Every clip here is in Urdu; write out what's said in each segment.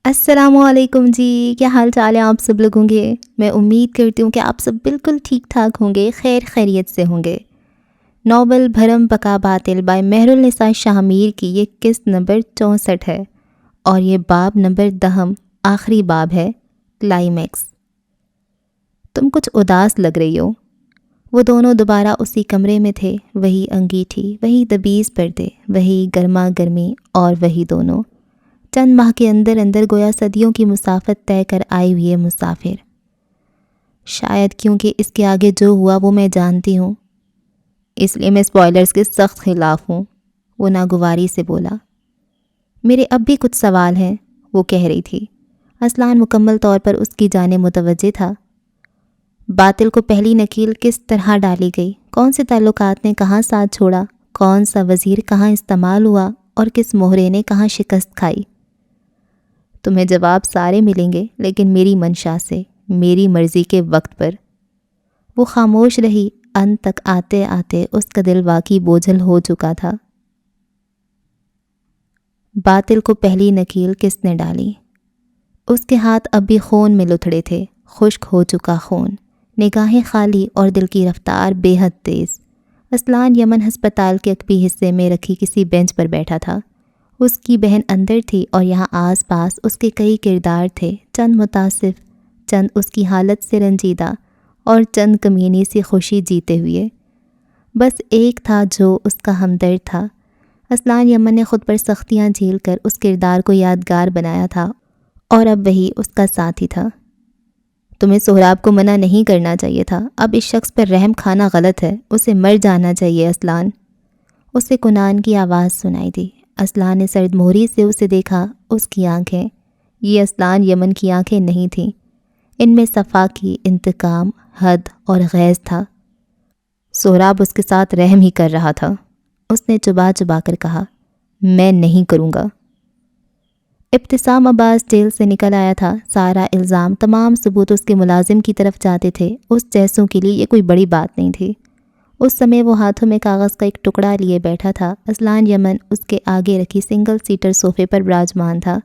السلام علیکم جی، کیا حال چال ہے آپ سب لوگوں کے؟ میں امید کرتی ہوں کہ آپ سب بالکل ٹھیک ٹھاک ہوں گے، خیر خیریت سے ہوں گے۔ ناول بھرم پکا باطل بائی مہر النساء شاہ میر کی یہ قسط نمبر 64 ہے اور یہ باب نمبر 10 آخری باب ہے، کلائمیکس۔ تم کچھ اداس لگ رہی ہو۔ وہ دونوں دوبارہ اسی کمرے میں تھے، وہی انگیٹھی، وہی دبیز پردے، وہی گرما گرمی اور وہی دونوں چند ماہ کے اندر اندر گویا صدیوں کی مسافت طے کر آئے ہوئے مسافر۔ شاید کیونکہ اس کے آگے جو ہوا وہ میں جانتی ہوں، اس لیے میں سپوائلرز کے سخت خلاف ہوں، وہ ناگواری سے بولا۔ میرے اب بھی کچھ سوال ہیں، وہ کہہ رہی تھی۔ اصلان مکمل طور پر اس کی جانب متوجہ تھا۔ باطل کو پہلی نکیل کس طرح ڈالی گئی، کون سے تعلقات نے کہاں ساتھ چھوڑا، کون سا وزیر کہاں استعمال ہوا اور کس مہرے نے کہاں شکست کھائی۔ تمہیں جواب سارے ملیں گے، لیکن میری منشا سے، میری مرضی کے وقت پر۔ وہ خاموش رہی، انت تک آتے آتے اس کا دل واقعی بوجھل ہو چکا تھا۔ باطل کو پہلی نکیل کس نے ڈالی؟ اس کے ہاتھ اب بھی خون میں لتھڑے تھے، خشک ہو چکا خون، نگاہیں خالی اور دل کی رفتار بے حد تیز۔ اصلان یمن ہسپتال کے عقبی حصے میں رکھی کسی بینچ پر بیٹھا تھا۔ اس کی بہن اندر تھی اور یہاں آس پاس اس کے کئی کردار تھے، چند متاسف، چند اس کی حالت سے رنجیدہ اور چند کمینی سی خوشی جیتے ہوئے۔ بس ایک تھا جو اس کا ہمدرد تھا۔ اصلان یمن نے خود پر سختیاں جھیل کر اس کردار کو یادگار بنایا تھا اور اب وہی اس کا ساتھی تھا۔ تمہیں سہراب کو منع نہیں کرنا چاہیے تھا، اب اس شخص پر رحم کھانا غلط ہے، اسے مر جانا چاہیے اصلان۔ اسے کنان کی آواز سنائی دی۔ اصلان نے سرد مہری سے اسے دیکھا، اس کی آنکھیں، یہ اصلان یمن کی آنکھیں نہیں تھیں، ان میں صفا کی انتقام، حد اور غیظ تھا۔ سہراب اس کے ساتھ رحم ہی کر رہا تھا، اس نے چبا چبا کر کہا، میں نہیں کروں گا۔ ابتسام عباس جیل سے نکل آیا تھا، سارا الزام، تمام ثبوت اس کے ملازم کی طرف جاتے تھے، اس جیسوں کے لیے یہ کوئی بڑی بات نہیں تھی۔ اس سمے وہ ہاتھوں میں کاغذ کا ایک ٹکڑا لیے بیٹھا تھا۔ اصلان یمن اس کے آگے رکھی سنگل سیٹر صوفے پر براجمان تھا۔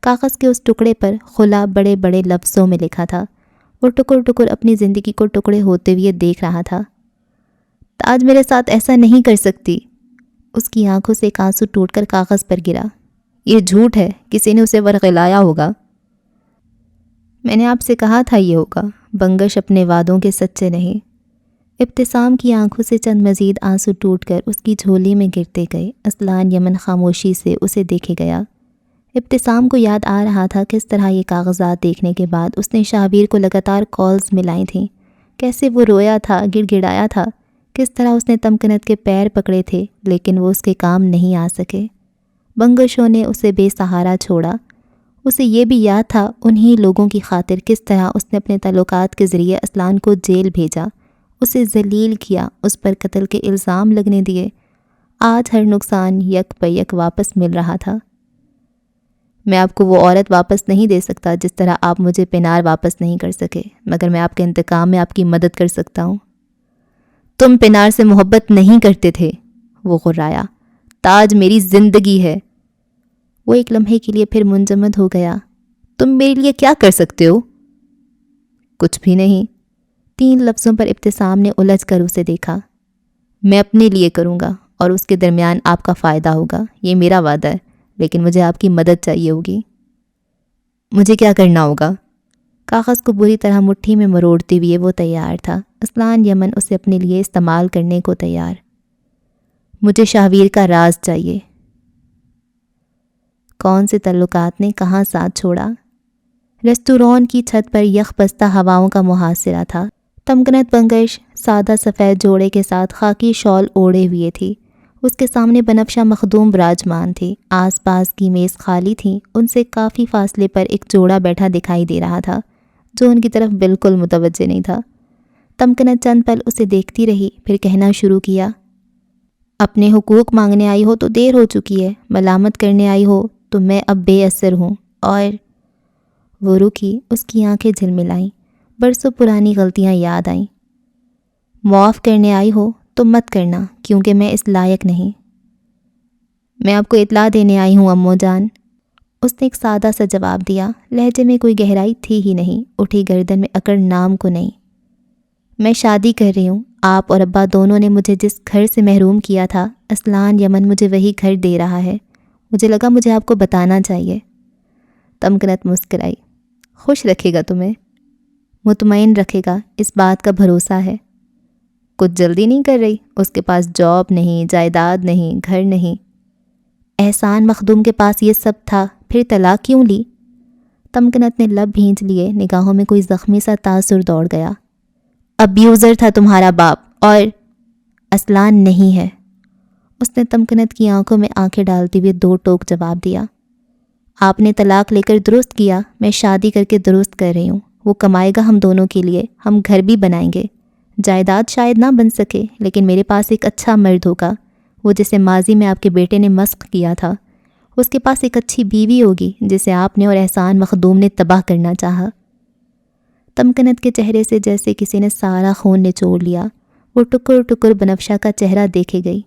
کاغذ کے اس ٹکڑے پر خلا بڑے بڑے لفظوں میں لکھا تھا۔ وہ ٹکر ٹکر اپنی زندگی کو ٹکڑے ہوتے ہوئے دیکھ رہا تھا۔ تاج میرے ساتھ ایسا نہیں کر سکتی۔ اس کی آنکھوں سے ایک آنسو ٹوٹ کر کاغذ پر گرا۔ یہ جھوٹ ہے، کسی نے اسے ورغلایا ہوگا۔ میں نے آپ سے کہا تھا یہ ہوگا، بنگش اپنے وعدوں کے سچے نہیں۔ ابتسام کی آنکھوں سے چند مزید آنسو ٹوٹ کر اس کی جھولی میں گرتے گئے۔ اصلان یمن خاموشی سے اسے دیکھے گیا۔ ابتسام کو یاد آ رہا تھا کس طرح یہ کاغذات دیکھنے کے بعد اس نے شاہبیر کو لگاتار کالز ملائی تھیں، کیسے وہ رویا تھا، گڑ گڑایا تھا، کس طرح اس نے تمکنت کے پیر پکڑے تھے لیکن وہ اس کے کام نہیں آ سکے۔ بنگشوں نے اسے بے سہارا چھوڑا۔ اسے یہ بھی یاد تھا انہی لوگوں کی خاطر کس طرح اس نے اپنے تعلقات کے ذریعے اصلان کو جیل بھیجا، اسے ذلیل کیا، اس پر قتل کے الزام لگنے دیے۔ آج ہر نقصان یک پہ یک واپس مل رہا تھا۔ میں آپ کو وہ عورت واپس نہیں دے سکتا جس طرح آپ مجھے پینار واپس نہیں کر سکے، مگر میں آپ کے انتقام میں آپ کی مدد کر سکتا ہوں۔ تم پینار سے محبت نہیں کرتے تھے، وہ غرایا۔ تاج میری زندگی ہے۔ وہ ایک لمحے کے لیے پھر منجمد ہو گیا۔ تم میرے لیے کیا کر سکتے ہو؟ کچھ بھی نہیں۔ 3 لفظوں پر ابتسام نے الجھ کر اسے دیکھا۔ میں اپنے لیے کروں گا اور اس کے درمیان آپ کا فائدہ ہوگا، یہ میرا وعدہ ہے، لیکن مجھے آپ کی مدد چاہیے ہوگی۔ مجھے کیا کرنا ہوگا؟ کاغذ کو بری طرح مٹھی میں مروڑتے ہوئے وہ تیار تھا۔ اصلان یمن اسے اپنے لیے استعمال کرنے کو تیار۔ مجھے شاہویر کا راز چاہیے۔ کون سے تعلقات نے کہاں ساتھ چھوڑا؟ ریستوران کی چھت پر یخ بستہ ہواؤں کا محاصرہ تھا۔ تمکنت بنگش سادہ سفید جوڑے کے ساتھ خاکی شال اوڑھے ہوئے تھی۔ اس کے سامنے بنفشہ مخدوم براجمان تھی۔ آس پاس کی میز خالی تھیں، ان سے کافی فاصلے پر ایک جوڑا بیٹھا دکھائی دے رہا تھا جو ان کی طرف بالکل متوجہ نہیں تھا۔ تمکنت چند پل اسے دیکھتی رہی، پھر کہنا شروع کیا، اپنے حقوق مانگنے آئی ہو تو دیر ہو چکی ہے، ملامت کرنے آئی ہو تو میں اب بے اثر ہوں، اور وہ رکی، اس کی آنکھیں جھلملائیں، برسوں پرانی غلطیاں یاد آئیں۔ معاف کرنے آئی ہو تو مت کرنا، کیونکہ میں اس لائق نہیں۔ میں آپ کو اطلاع دینے آئی ہوں امو جان، اس نے ایک سادہ سا جواب دیا، لہجے میں کوئی گہرائی تھی ہی نہیں، اٹھی گردن میں اکڑ نام کو نہیں۔ میں شادی کر رہی ہوں، آپ اور ابا دونوں نے مجھے جس گھر سے محروم کیا تھا، اسلان یمن مجھے وہی گھر دے رہا ہے۔ مجھے لگا مجھے آپ کو بتانا چاہیے۔ تمکنت مسکرائی۔ خوش رکھے گا تمہیں؟ مطمئن رکھے گا، اس بات کا بھروسہ ہے۔ کچھ جلدی نہیں کر رہی؟ اس کے پاس جاب نہیں، جائیداد نہیں، گھر نہیں۔ احسان مخدوم کے پاس یہ سب تھا، پھر طلاق کیوں لی؟ تمکنت نے لب بھینچ لیے، نگاہوں میں کوئی زخمی سا تاثر دوڑ گیا۔ ابیوزر تھا تمہارا باپ، اور اسلان نہیں ہے۔ اس نے تمکنت کی آنکھوں میں آنکھیں ڈالتے ہوئے دو ٹوک جواب دیا۔ آپ نے طلاق لے کر درست کیا، میں شادی کر کے درست کر رہی ہوں۔ وہ کمائے گا ہم دونوں کے لیے، ہم گھر بھی بنائیں گے۔ جائیداد شاید نہ بن سکے، لیکن میرے پاس ایک اچھا مرد ہوگا، وہ جسے ماضی میں آپ کے بیٹے نے مسخ کیا تھا۔ اس کے پاس ایک اچھی بیوی ہوگی جسے آپ نے اور احسان مخدوم نے تباہ کرنا چاہا۔ تمکنت کے چہرے سے جیسے کسی نے سارا خون نچوڑ لیا۔ وہ ٹکر ٹکر بنفشہ کا چہرہ دیکھے گئی۔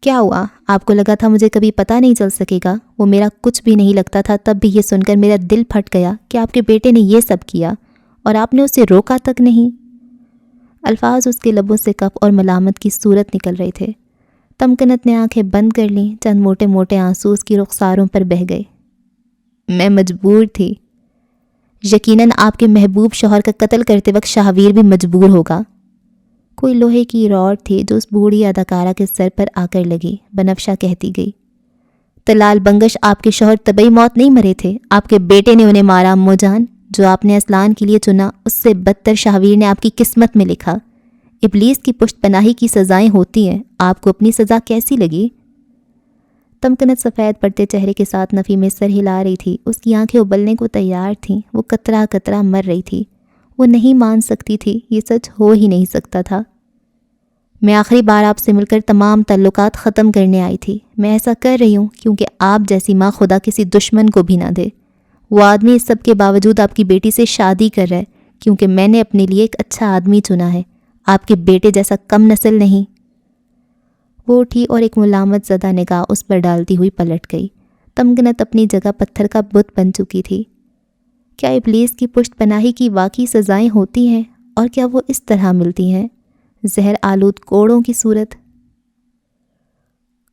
کیا ہوا؟ آپ کو لگا تھا مجھے کبھی پتہ نہیں چل سکے گا؟ وہ میرا کچھ بھی نہیں لگتا تھا، تب بھی یہ سن کر میرا دل پھٹ گیا کہ آپ کے بیٹے نے یہ سب کیا اور آپ نے اسے روکا تک نہیں۔ الفاظ اس کے لبوں سے کف اور ملامت کی صورت نکل رہے تھے۔ تمکنت نے آنکھیں بند کر لیں، چند موٹے موٹے آنسو اس کی رخساروں پر بہہ گئے۔ میں مجبور تھی۔ یقیناً آپ کے محبوب شوہر کا قتل کرتے وقت شاہویر بھی مجبور ہوگا۔ کوئی لوہے کی راڈ تھی جو اس بوڑھی اداکارہ کے سر پر آ کر لگی۔ بنفشہ کہتی گئی، تلال بنگش آپ کے شوہر طبعی موت نہیں مرے تھے، آپ کے بیٹے نے انہیں مارا۔ امو جان، جو آپ نے اسلان کے لیے چنا، اس سے بدتر شاہویر نے آپ کی قسمت میں لکھا۔ ابلیس کی پشت پناہی کی سزائیں ہوتی ہیں، آپ کو اپنی سزا کیسی لگی؟ تمکنت سفید پڑتے چہرے کے ساتھ نفی میں سر ہلا رہی تھی۔ اس کی آنکھیں ابلنے کو تیار تھیں، وہ قطرہ قطرہ مر رہی تھی۔ وہ نہیں مان سکتی تھی، یہ سچ ہو ہی نہیں سکتا تھا۔ میں آخری بار آپ سے مل کر تمام تعلقات ختم کرنے آئی تھی۔ میں ایسا کر رہی ہوں کیونکہ آپ جیسی ماں خدا کسی دشمن کو بھی نہ دے۔ وہ آدمی اس سب کے باوجود آپ کی بیٹی سے شادی کر رہا ہے کیونکہ میں نے اپنے لیے ایک اچھا آدمی چنا ہے، آپ کے بیٹے جیسا کم نسل نہیں۔ وہ اٹھی اور ایک ملامت زدہ نگاہ اس پر ڈالتی ہوئی پلٹ گئی۔ تمکنت اپنی جگہ پتھر کا بت بن چکی تھی۔ کیا ابلیس کی پشت پناہی کی واقعی سزائیں ہوتی ہیں، اور کیا وہ اس طرح ملتی ہیں؟ زہر آلود کوڑوں کی صورت؟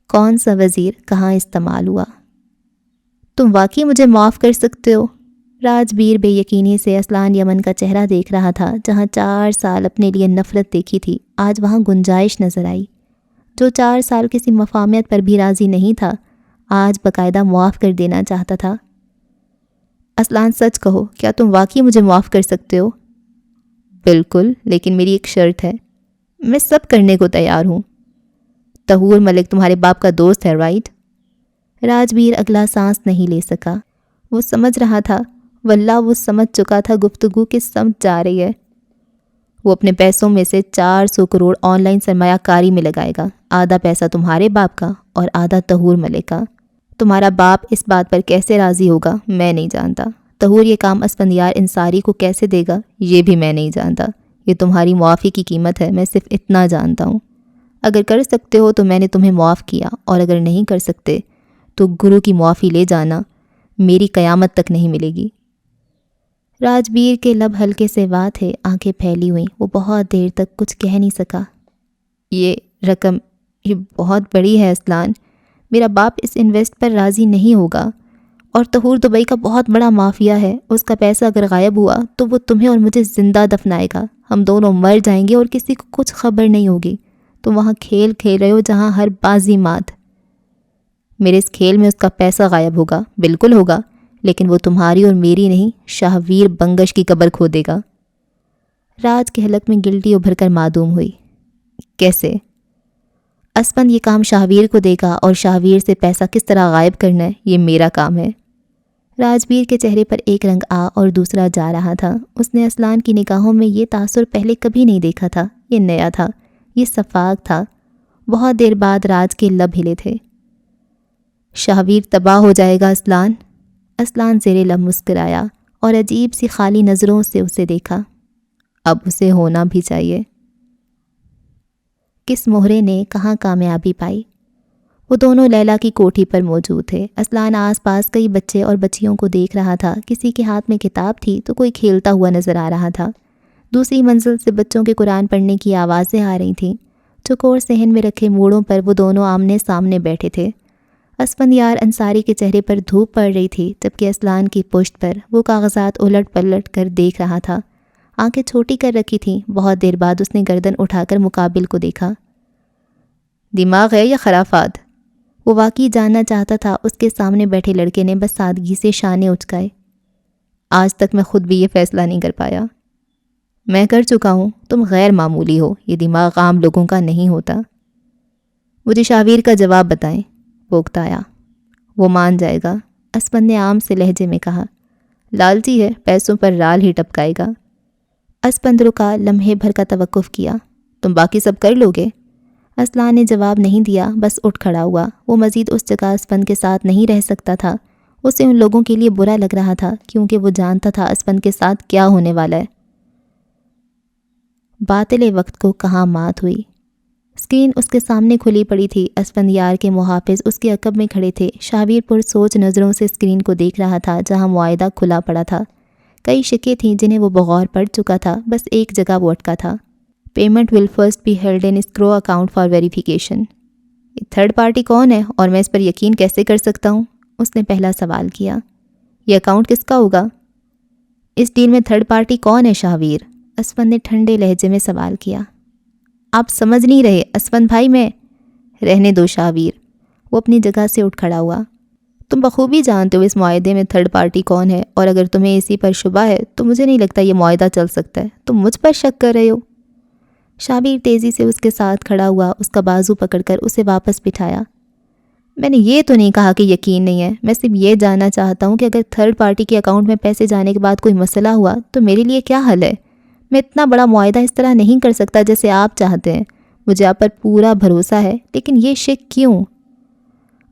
کون سا وزیر کہاں استعمال ہوا؟ تم واقعی مجھے معاف کر سکتے ہو؟ راجبیر بے یقینی سے اسلان یمن کا چہرہ دیکھ رہا تھا۔ جہاں 4 سال اپنے لیے نفرت دیکھی تھی، آج وہاں گنجائش نظر آئی۔ جو 4 سال کسی مفاہمت پر بھی راضی نہیں تھا، آج باقاعدہ معاف کر دینا چاہتا تھا۔ اسلان سچ کہو، کیا تم واقعی مجھے معاف کر سکتے ہو؟ بالکل، لیکن میری ایک شرط ہے۔ میں سب کرنے کو تیار ہوں۔ طہور ملک تمہارے باپ کا دوست ہے، رائٹ؟ راجبیر اگلا سانس نہیں لے سکا۔ وہ سمجھ رہا تھا، واللہ وہ سمجھ چکا تھا گفتگو کس سمت جا رہی ہے۔ وہ اپنے پیسوں میں سے 400 کروڑ آن لائن سرمایہ کاری میں لگائے گا۔ آدھا پیسہ تمہارے باپ کا اور آدھا طہور ملک کا۔ تمہارا باپ اس بات پر کیسے راضی ہوگا میں نہیں جانتا۔ طہور یہ کام اسفندیار انصاری کو کیسے دے گا یہ بھی میں نہیں جانتا۔ یہ تمہاری معافی کی قیمت ہے، میں صرف اتنا جانتا ہوں۔ اگر کر سکتے ہو تو میں نے تمہیں معاف کیا، اور اگر نہیں کر سکتے تو گرو کی معافی لے جانا، میری قیامت تک نہیں ملے گی۔ راجبیر کے لب ہلکے سے وا تھے، آنکھیں پھیلی ہوئیں۔ وہ بہت دیر تک کچھ کہہ نہیں سکا۔ یہ رقم یہ بہت بڑی ہے اسلان، میرا باپ اس انویسٹ پر راضی نہیں ہوگا، اور طہور دبئی کا بہت بڑا مافیا ہے۔ اس کا پیسہ اگر غائب ہوا تو وہ تمہیں اور مجھے زندہ دفنائے گا۔ ہم دونوں مر جائیں گے اور کسی کو کچھ خبر نہیں ہوگی۔ تم وہاں کھیل کھیل رہے ہو جہاں ہر بازی مات۔ میرے اس کھیل میں اس کا پیسہ غائب ہوگا، بالکل ہوگا، لیکن وہ تمہاری اور میری نہیں، شاہویر بنگش کی قبر کھودے گا۔ راج کے حلق میں گلٹی ابھر کر معدوم ہوئی۔ کیسے؟ اسپند یہ کام شاہویر کو دے گا، اور شاہویر سے پیسہ کس طرح غائب کرنا ہے یہ میرا کام ہے۔ راجبیر کے چہرے پر ایک رنگ آ اور دوسرا جا رہا تھا۔ اس نے اسلان کی نگاہوں میں یہ تاثر پہلے کبھی نہیں دیکھا تھا۔ یہ نیا تھا، یہ صفاق تھا۔ بہت دیر بعد راج کے لب ہلے تھے۔ شاہویر تباہ ہو جائے گا اسلان؟ اسلان زیر لب مسکرایا اور عجیب سی خالی نظروں سے اسے دیکھا۔ اب اسے ہونا بھی چاہیے۔ کس مہرے نے کہاں کامیابی پائی؟ وہ دونوں لیلا کی کوٹھی پر موجود تھے۔ اسلان آس پاس کئی بچے اور بچیوں کو دیکھ رہا تھا۔ کسی کے ہاتھ میں کتاب تھی تو کوئی کھیلتا ہوا نظر آ رہا تھا۔ دوسری منزل سے بچوں کے قرآن پڑھنے کی آوازیں آ رہی تھیں۔ چوکور صحن میں رکھے موڑوں پر وہ دونوں آمنے سامنے بیٹھے تھے۔ اسفندیار انصاری کے چہرے پر دھوپ پڑ رہی تھی جبکہ اسلان کی پشت پر وہ کاغذات الٹ پلٹ کر دیکھ رہا تھا۔ آنکھیں چھوٹی کر رکھی تھیں۔ بہت دیر بعد اس نے گردن اٹھا کر مقابل کو دیکھا۔ دماغ ہے یا خرافات؟ وہ واقعی جاننا چاہتا تھا۔ اس کے سامنے بیٹھے لڑکے نے بس سادگی سے شانے اچکائے۔ آج تک میں خود بھی یہ فیصلہ نہیں کر پایا۔ میں کر چکا ہوں۔ تم غیر معمولی ہو۔ یہ دماغ عام لوگوں کا نہیں ہوتا۔ مجھے شاویر کا جواب بتائیں، وہ اکتایا۔ وہ مان جائے گا، اسفند نے عام سے لہجے میں کہا۔ لالچی ہے، پیسوں پر رال ہی ٹپکائے گا۔ اسفند رکا، لمحے بھر کا توقف کیا۔ تم باقی سب کر لو گے؟ اسلان نے جواب نہیں دیا، بس اٹھ کھڑا ہوا۔ وہ مزید اس جگہ اسفند کے ساتھ نہیں رہ سکتا تھا۔ اسے ان لوگوں کے لیے برا لگ رہا تھا کیونکہ وہ جانتا تھا اسفند کے ساتھ کیا ہونے والا ہے۔ باطل وقت کو کہاں مات ہوئی۔ اسکرین اس کے سامنے کھلی پڑی تھی۔ اسفندیار کے محافظ اس کے عقب میں کھڑے تھے۔ شاویر پر سوچ نظروں سے اسکرین کو دیکھ رہا تھا جہاں معاہدہ کھلا پڑا تھا۔ کئی شکیں تھیں جنہیں وہ بغور پڑھ چکا تھا، بس ایک جگہ وہ اٹکا تھا۔ Payment will first be held in escrow account for verification. یہ تھرڈ پارٹی کون ہے اور میں اس پر یقین کیسے کر سکتا ہوں؟ اس نے پہلا سوال کیا۔ یہ اکاؤنٹ کس کا ہوگا؟ اس ڈیل میں تھرڈ پارٹی کون ہے شاویر؟ اسفند نے ٹھنڈے لہجے میں سوال کیا۔ آپ سمجھ نہیں رہے اسفند بھائی، میں رہنے دو شاویر۔ وہ اپنی جگہ سے اٹھ کھڑا ہوا۔ تم بخوبی جانتے ہو اس معاہدے میں تھرڈ پارٹی کون ہے، اور اگر تمہیں اسی پر شبہ ہے تو مجھے نہیں لگتا یہ معاہدہ چل سکتا ہے۔ تم مجھ پر شک کر رہے ہو؟ شاویر تیزی سے اس کے ساتھ کھڑا ہوا، اس کا بازو پکڑ کر اسے واپس بٹھایا۔ میں نے یہ تو نہیں کہا کہ یقین نہیں ہے، میں صرف یہ جاننا چاہتا ہوں کہ اگر تھرڈ پارٹی کے اکاؤنٹ میں پیسے جانے کے بعد کوئی مسئلہ ہوا تو میرے لیے کیا حل ہے؟ میں اتنا بڑا معاہدہ اس طرح نہیں کر سکتا جیسے آپ چاہتے ہیں۔ مجھے آپ پر پورا بھروسہ ہے، لیکن یہ شک کیوں؟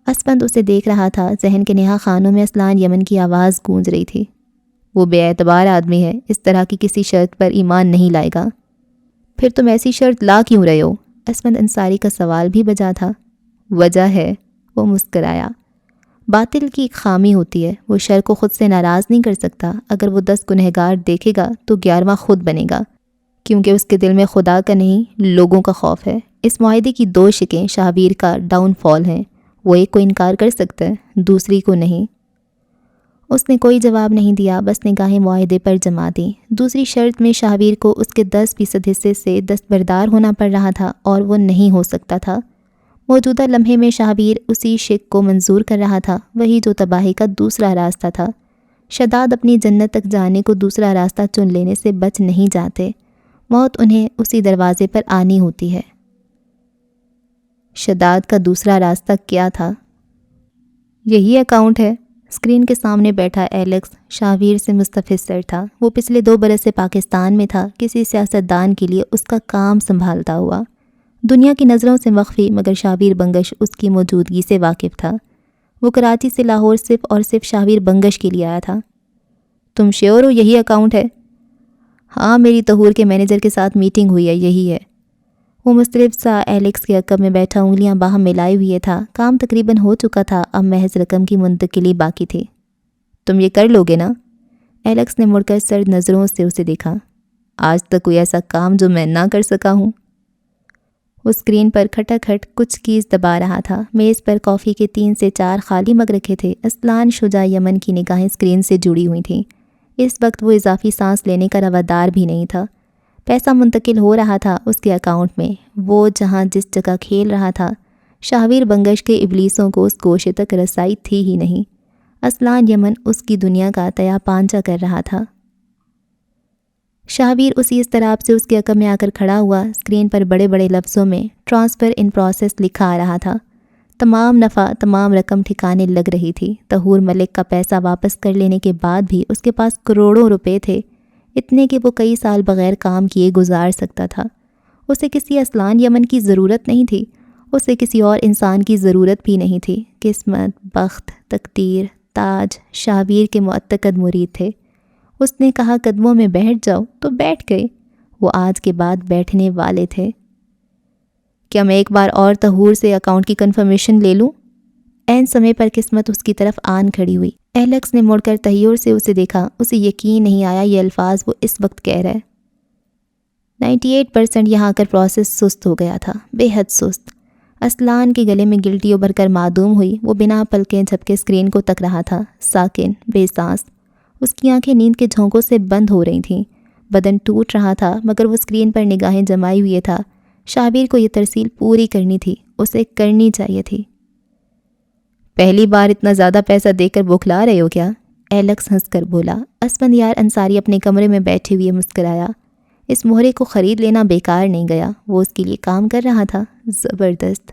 اسفند اسے دیکھ رہا تھا۔ ذہن کے نہا خانوں میں اسلان یمن کی آواز گونج رہی تھی۔ وہ بے اعتبار آدمی ہے، اس طرح کی کسی شرط پر ایمان نہیں لائے گا۔ پھر تم ایسی شرط لا کیوں رہے ہو؟ اسفند انصاری کا سوال بھی بجا تھا۔ وجہ ہے، وہ مسکرایا۔ باطل کی ایک خامی ہوتی ہے، وہ شر کو خود سے ناراض نہیں کر سکتا۔ اگر وہ 10 گنہگار دیکھے گا تو 11واں خود بنے گا، کیونکہ اس کے دل میں خدا کا نہیں لوگوں کا خوف ہے۔ اس معاہدے کی 2 شکیں شاویر کا ڈاؤن فال ہیں۔ وہ ایک کو انکار کر سکتا ہے، دوسری کو نہیں۔ اس نے کوئی جواب نہیں دیا، بس نگاہیں معاہدے پر جما دیں۔ دوسری شرط میں شاویر کو اس کے 10% حصے سے دستبردار ہونا پڑ رہا تھا اور وہ نہیں ہو سکتا تھا۔ موجودہ لمحے میں شاویر اسی شک کو منظور کر رہا تھا، وہی جو تباہی کا دوسرا راستہ تھا۔ شداد اپنی جنت تک جانے کو دوسرا راستہ چن لینے سے بچ نہیں جاتے، موت انہیں اسی دروازے پر آنی ہوتی ہے۔ شداد کا دوسرا راستہ کیا تھا؟ یہی اکاؤنٹ ہے۔ اسکرین کے سامنے بیٹھا ایلیکس شاویر سے مستفسر تھا۔ وہ پچھلے 2 برس سے پاکستان میں تھا، کسی سیاستدان کے لیے اس کا کام سنبھالتا ہوا، دنیا کی نظروں سے مخفی، مگر شاویر بنگش اس کی موجودگی سے واقف تھا۔ وہ کراچی سے لاہور صرف اور صرف شاویر بنگش کے لیے آیا تھا۔ تم شیور ہو یہی اکاؤنٹ ہے؟ ہاں، میری تہور کے مینیجر کے ساتھ میٹنگ ہوئی ہے، یہی ہے۔ وہ مضطرب سا ایلیکس کے عقب میں بیٹھا انگلیاں باہم ملائے ہوئے تھا۔ کام تقریباً ہو چکا تھا، اب محض رقم کی منتقلی باقی تھی۔ تم یہ کر لو گے نا؟ ایلیکس نے مڑ کر سرد نظروں سے اسے دیکھا۔ آج تک کوئی ایسا کام جو میں نہ کر سکا ہوں؟ وہ اسکرین پر کھٹا-کھٹ کچھ کیز دبا رہا تھا۔ میز پر کافی کے 3 سے 4 خالی مگ رکھے تھے۔ اسلان شجاع یمن کی نگاہیں اسکرین سے جڑی ہوئی تھیں۔ اس وقت وہ اضافی سانس لینے کا روادار بھی نہیں تھا۔ پیسہ منتقل ہو رہا تھا اس کے اکاؤنٹ میں، وہ جہاں جس جگہ کھیل رہا تھا۔ شاویر بنگش کے ابلیسوں کو اس گوشے تک رسائی تھی ہی نہیں۔ اسلان یمن اس کی دنیا کا تیا پانچا کر رہا تھا۔ شاویر اسی اضطراب سے اس کے عقب میں آ کر کھڑا ہوا۔ اسکرین پر بڑے بڑے لفظوں میں ٹرانسفر ان پروسیس لکھا آ رہا تھا۔ تمام نفع، تمام رقم ٹھکانے لگ رہی تھی۔ طہور ملک کا پیسہ واپس کر لینے کے بعد بھی اس کے پاس کروڑوں روپے تھے، اتنے کہ وہ کئی سال بغیر کام کیے گزار سکتا تھا۔ اسے کسی اسلان یمن کی ضرورت نہیں تھی، اسے کسی اور انسان کی ضرورت بھی نہیں تھی۔ قسمت، بخت، تقدیر، تاج شاویر کے معتقد مرید تھے۔ اس نے کہا قدموں میں بیٹھ جاؤ تو بیٹھ گئے، وہ آج کے بعد بیٹھنے والے تھے۔ کیا میں ایک بار اور طہور سے اکاؤنٹ کی کنفرمیشن لے لوں؟ عین سمے پر قسمت اس کی طرف آن کھڑی ہوئی۔ ایلیکس نے مڑ کر تحیر سے اسے دیکھا۔ اسے یقین نہیں آیا یہ الفاظ وہ اس وقت کہہ رہا ہے۔ 98% یہاں کر پروسیس سست ہو گیا تھا، بے حد سست۔ اسلان کے گلے میں گلٹی ابھر کر معدوم ہوئی۔ وہ بنا پلکیں جھپکے اسکرین کو تک رہا تھا، ساکن، بے سانس۔ اس کی آنکھیں نیند کے جھونکوں سے بند ہو رہی تھیں، بدن ٹوٹ رہا تھا، مگر وہ اسکرین پر نگاہیں جمائے ہوئے تھا۔ شابیر کو یہ ترسیل پوری کرنی تھی، اسے کرنی چاہیے تھی۔ پہلی بار اتنا زیادہ پیسہ دے کر بوکھلا رہے ہو کیا؟ ایلیکس ہنس کر بولا۔ اسفندیار انصاری اپنے کمرے میں بیٹھے ہوئے مسکرایا۔ اس مہرے کو خرید لینا بیکار نہیں گیا، وہ اس کے لیے کام کر رہا تھا۔ زبردست۔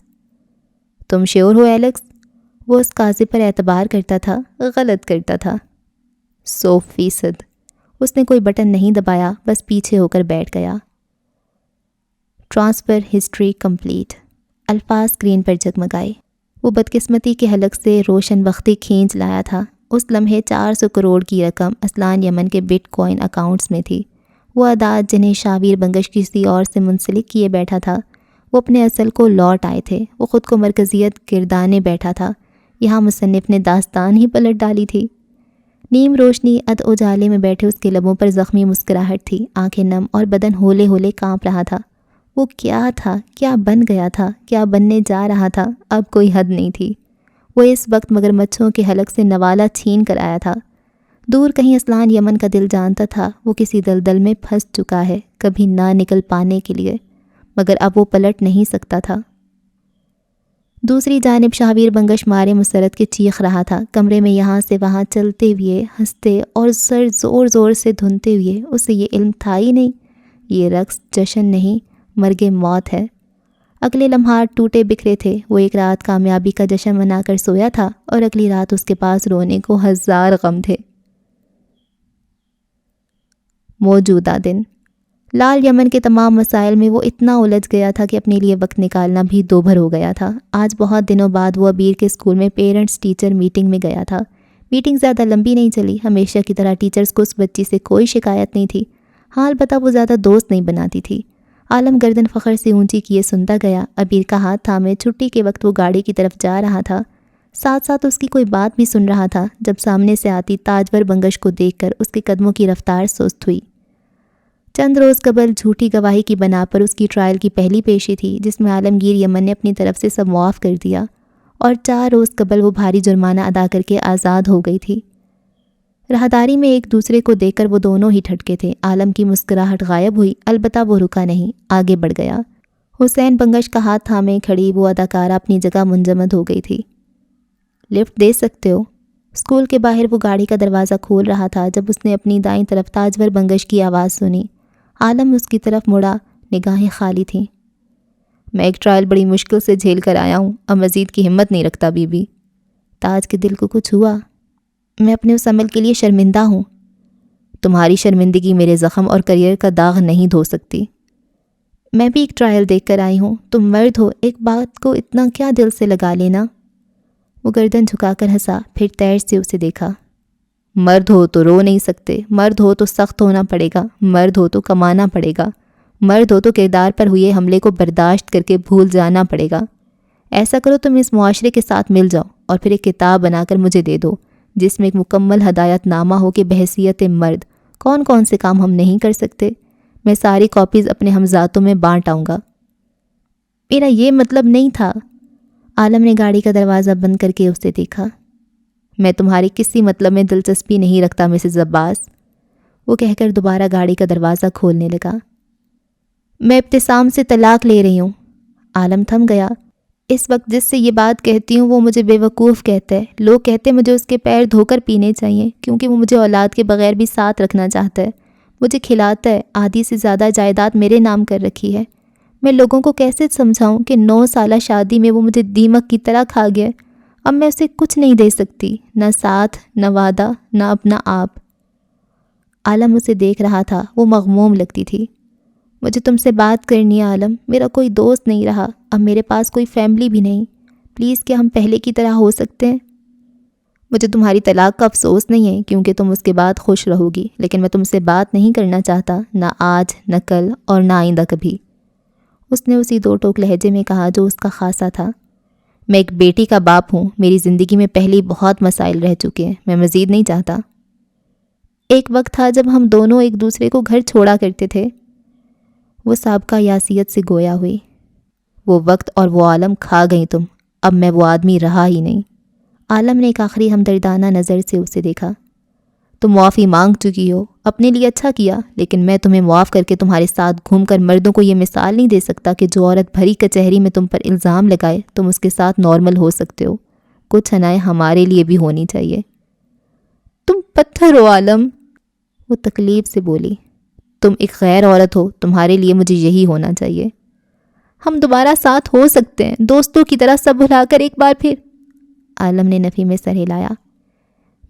تم شیور ہو ایلیکس؟ وہ اس قاضی پر اعتبار کرتا تھا، غلط کرتا تھا۔ 100%۔ اس نے کوئی بٹن نہیں دبایا، بس پیچھے ہو کر بیٹھ گیا۔ Transfer history complete. الفاظ اسکرین پر جگمگائے۔ وہ بدقسمتی کے حلق سے روشن بختی کھینچ لایا تھا۔ اس لمحے 400 کروڑ کی رقم اسلان یمن کے بٹ کوائن اکاؤنٹس میں تھی۔ وہ اعداد جنہیں شابیر بنگش کسی اور سے منسلک کیے بیٹھا تھا، وہ اپنے اصل کو لوٹ آئے تھے۔ وہ خود کو مرکزیت گردانے بیٹھا تھا۔ یہاں مصنف نے داستان ہی پلٹ ڈالی تھی۔ نیم روشنی اد اجالے میں بیٹھے اس کے لبوں پر زخمی مسکراہٹ تھی، آنکھیں نم اور بدن ہولے ہولے کانپ رہا تھا۔ وہ کیا تھا، کیا بن گیا تھا، کیا بننے جا رہا تھا، اب کوئی حد نہیں تھی۔ وہ اس وقت مگر مچھوں کے حلق سے نوالا چھین کر آیا تھا۔ دور کہیں اسلان یمن کا دل جانتا تھا وہ کسی دلدل میں پھنس چکا ہے، کبھی نہ نکل پانے کے لیے، مگر اب وہ پلٹ نہیں سکتا تھا۔ دوسری جانب شابیر بنگش مارے مسرت کے چیخ رہا تھا، کمرے میں یہاں سے وہاں چلتے ہوئے، ہنستے اور سر زور زور سے دھنتے ہوئے۔ اسے یہ علم تھا ہی نہیں، یہ رقص جشن نہیں، مرگ موت ہے۔ اگلے لمحات ٹوٹے بکھرے تھے۔ وہ ایک رات کامیابی کا جشن منا کر سویا تھا اور اگلی رات اس کے پاس رونے کو 1000 غم تھے۔ موجودہ دن۔ لال یمن کے تمام مسائل میں وہ اتنا الجھ گیا تھا کہ اپنے لیے وقت نکالنا بھی دوبھر ہو گیا تھا۔ آج بہت دنوں بعد وہ عبیر کے اسکول میں پیرنٹس ٹیچر میٹنگ میں گیا تھا۔ میٹنگ زیادہ لمبی نہیں چلی، ہمیشہ کی طرح ٹیچرز کو اس بچی سے کوئی شکایت نہیں تھی، حال بتا وہ زیادہ دوست نہیں بناتی تھی۔ عالم گردن فخر سے اونچی کیے سنتا گیا۔ عبیر کا ہاتھ تھامے چھٹی کے وقت وہ گاڑی کی طرف جا رہا تھا، ساتھ ساتھ اس کی کوئی بات بھی سن رہا تھا، جب سامنے سے آتی تاجور بنگش کو دیکھ کر اس کے قدموں کی رفتار سست ہوئی۔ چند روز قبل جھوٹی گواہی کی بنا پر اس کی ٹرائل کی پہلی پیشی تھی، جس میں عالمگیر یمن نے اپنی طرف سے سب معاف کر دیا، اور 4 روز قبل وہ بھاری جرمانہ ادا کر کے آزاد ہو گئی تھی۔ راہداری میں ایک دوسرے کو دیکھ کر وہ دونوں ہی ٹھٹکے تھے۔ عالم کی مسکراہٹ غائب ہوئی، البتہ وہ رکا نہیں، آگے بڑھ گیا۔ حسین بنگش کا ہاتھ تھامے کھڑی وہ اداکارہ اپنی جگہ منجمد ہو گئی تھی۔ لفٹ دے سکتے ہو؟ اسکول کے باہر وہ گاڑی کا دروازہ کھول رہا تھا جب اس نے اپنی دائیں طرف تاجور بنگش کی آواز سنی۔ عالم اس کی طرف مڑا، نگاہیں خالی تھیں۔ میں ایک ٹرائل بڑی مشکل سے جھیل کر آیا ہوں، اب مزید کی ہمت نہیں رکھتا بی بی۔ تاج کے دل کو کچھ ہوا۔ میں اپنے اس عمل کے لیے شرمندہ ہوں۔ تمہاری شرمندگی میرے زخم اور کریئر کا داغ نہیں دھو سکتی۔ میں بھی ایک ٹرائل دیکھ کر آئی ہوں، تم مرد ہو، ایک بات کو اتنا کیا دل سے لگا لینا؟ وہ گردن جھکا کر ہنسا، پھر تیر سے اسے دیکھا۔ مرد ہو تو رو نہیں سکتے، مرد ہو تو سخت ہونا پڑے گا، مرد ہو تو کمانا پڑے گا، مرد ہو تو کردار پر ہوئے حملے کو برداشت کر کے بھول جانا پڑے گا۔ ایسا کرو تم اس معاشرے کے ساتھ مل جاؤ اور پھر ایک کتاب بنا کر مجھے دے دو، جس میں ایک مکمل ہدایت نامہ ہو کہ بحیثیت مرد کون کون سے کام ہم نہیں کر سکتے۔ میں ساری کاپیز اپنے ہمذاتوں میں بانٹ آؤں گا۔ میرا یہ مطلب نہیں تھا۔ عالم نے گاڑی کا دروازہ بند کر کے اسے دیکھا۔ میں تمہاری کسی مطلب میں دلچسپی نہیں رکھتا مسز عباس، وہ کہہ کر دوبارہ گاڑی کا دروازہ کھولنے لگا۔ میں ابتسام سے طلاق لے رہی ہوں۔ عالم تھم گیا۔ اس وقت جس سے یہ بات کہتی ہوں وہ مجھے بے وقوف کہتا ہے۔ لوگ کہتے مجھے اس کے پیر دھو کر پینے چاہیے، کیونکہ وہ مجھے اولاد کے بغیر بھی ساتھ رکھنا چاہتا ہے، مجھے کھلاتا ہے، آدھی سے زیادہ جائیداد میرے نام کر رکھی ہے۔ میں لوگوں کو کیسے سمجھاؤں کہ 9 سالہ شادی میں وہ مجھے دیمک کی طرح کھا گیا، اب میں اسے کچھ نہیں دے سکتی، نہ ساتھ، نہ وعدہ، نہ اپنا آپ۔ عالم اسے دیکھ رہا تھا، وہ مغموم لگتی تھی۔ مجھے تم سے بات کرنی ہے عالم، میرا کوئی دوست نہیں رہا، اب میرے پاس کوئی فیملی بھی نہیں، پلیز کیا ہم پہلے کی طرح ہو سکتے ہیں؟ مجھے تمہاری طلاق کا افسوس نہیں ہے کیونکہ تم اس کے بعد خوش رہو گی، لیکن میں تم سے بات نہیں کرنا چاہتا، نہ آج، نہ کل اور نہ آئندہ کبھی۔ اس نے اسی دو ٹوک لہجے میں کہا جو اس کا خاصا تھا۔ میں ایک بیٹی کا باپ ہوں، میری زندگی میں پہلے بہت مسائل رہ چکے ہیں، میں مزید نہیں چاہتا۔ ایک وقت تھا جب ہم دونوں ایک دوسرے کو گھر چھوڑا کرتے تھے۔ وہ سابقہ یاسیت سے گویا ہوئی۔ وہ وقت اور وہ عالم کھا گئی تم، اب میں وہ آدمی رہا ہی نہیں۔ عالم نے ایک آخری ہمدردانہ نظر سے اسے دیکھا۔ تم معافی مانگ چکی ہو، اپنے لیے اچھا کیا، لیکن میں تمہیں معاف کر کے تمہارے ساتھ گھوم کر مردوں کو یہ مثال نہیں دے سکتا کہ جو عورت بھری کچہری میں تم پر الزام لگائے تم اس کے ساتھ نارمل ہو سکتے ہو۔ کچھ حنائیں ہمارے لیے بھی ہونی چاہیے۔ تم پتھر ہو عالم، وہ تکلیف سے بولی۔ تم ایک غیر عورت ہو، تمہارے لیے مجھے یہی ہونا چاہیے۔ ہم دوبارہ ساتھ ہو سکتے ہیں، دوستوں کی طرح سب بھلا کر ایک بار پھر۔ عالم نے نفی میں سر ہلایا۔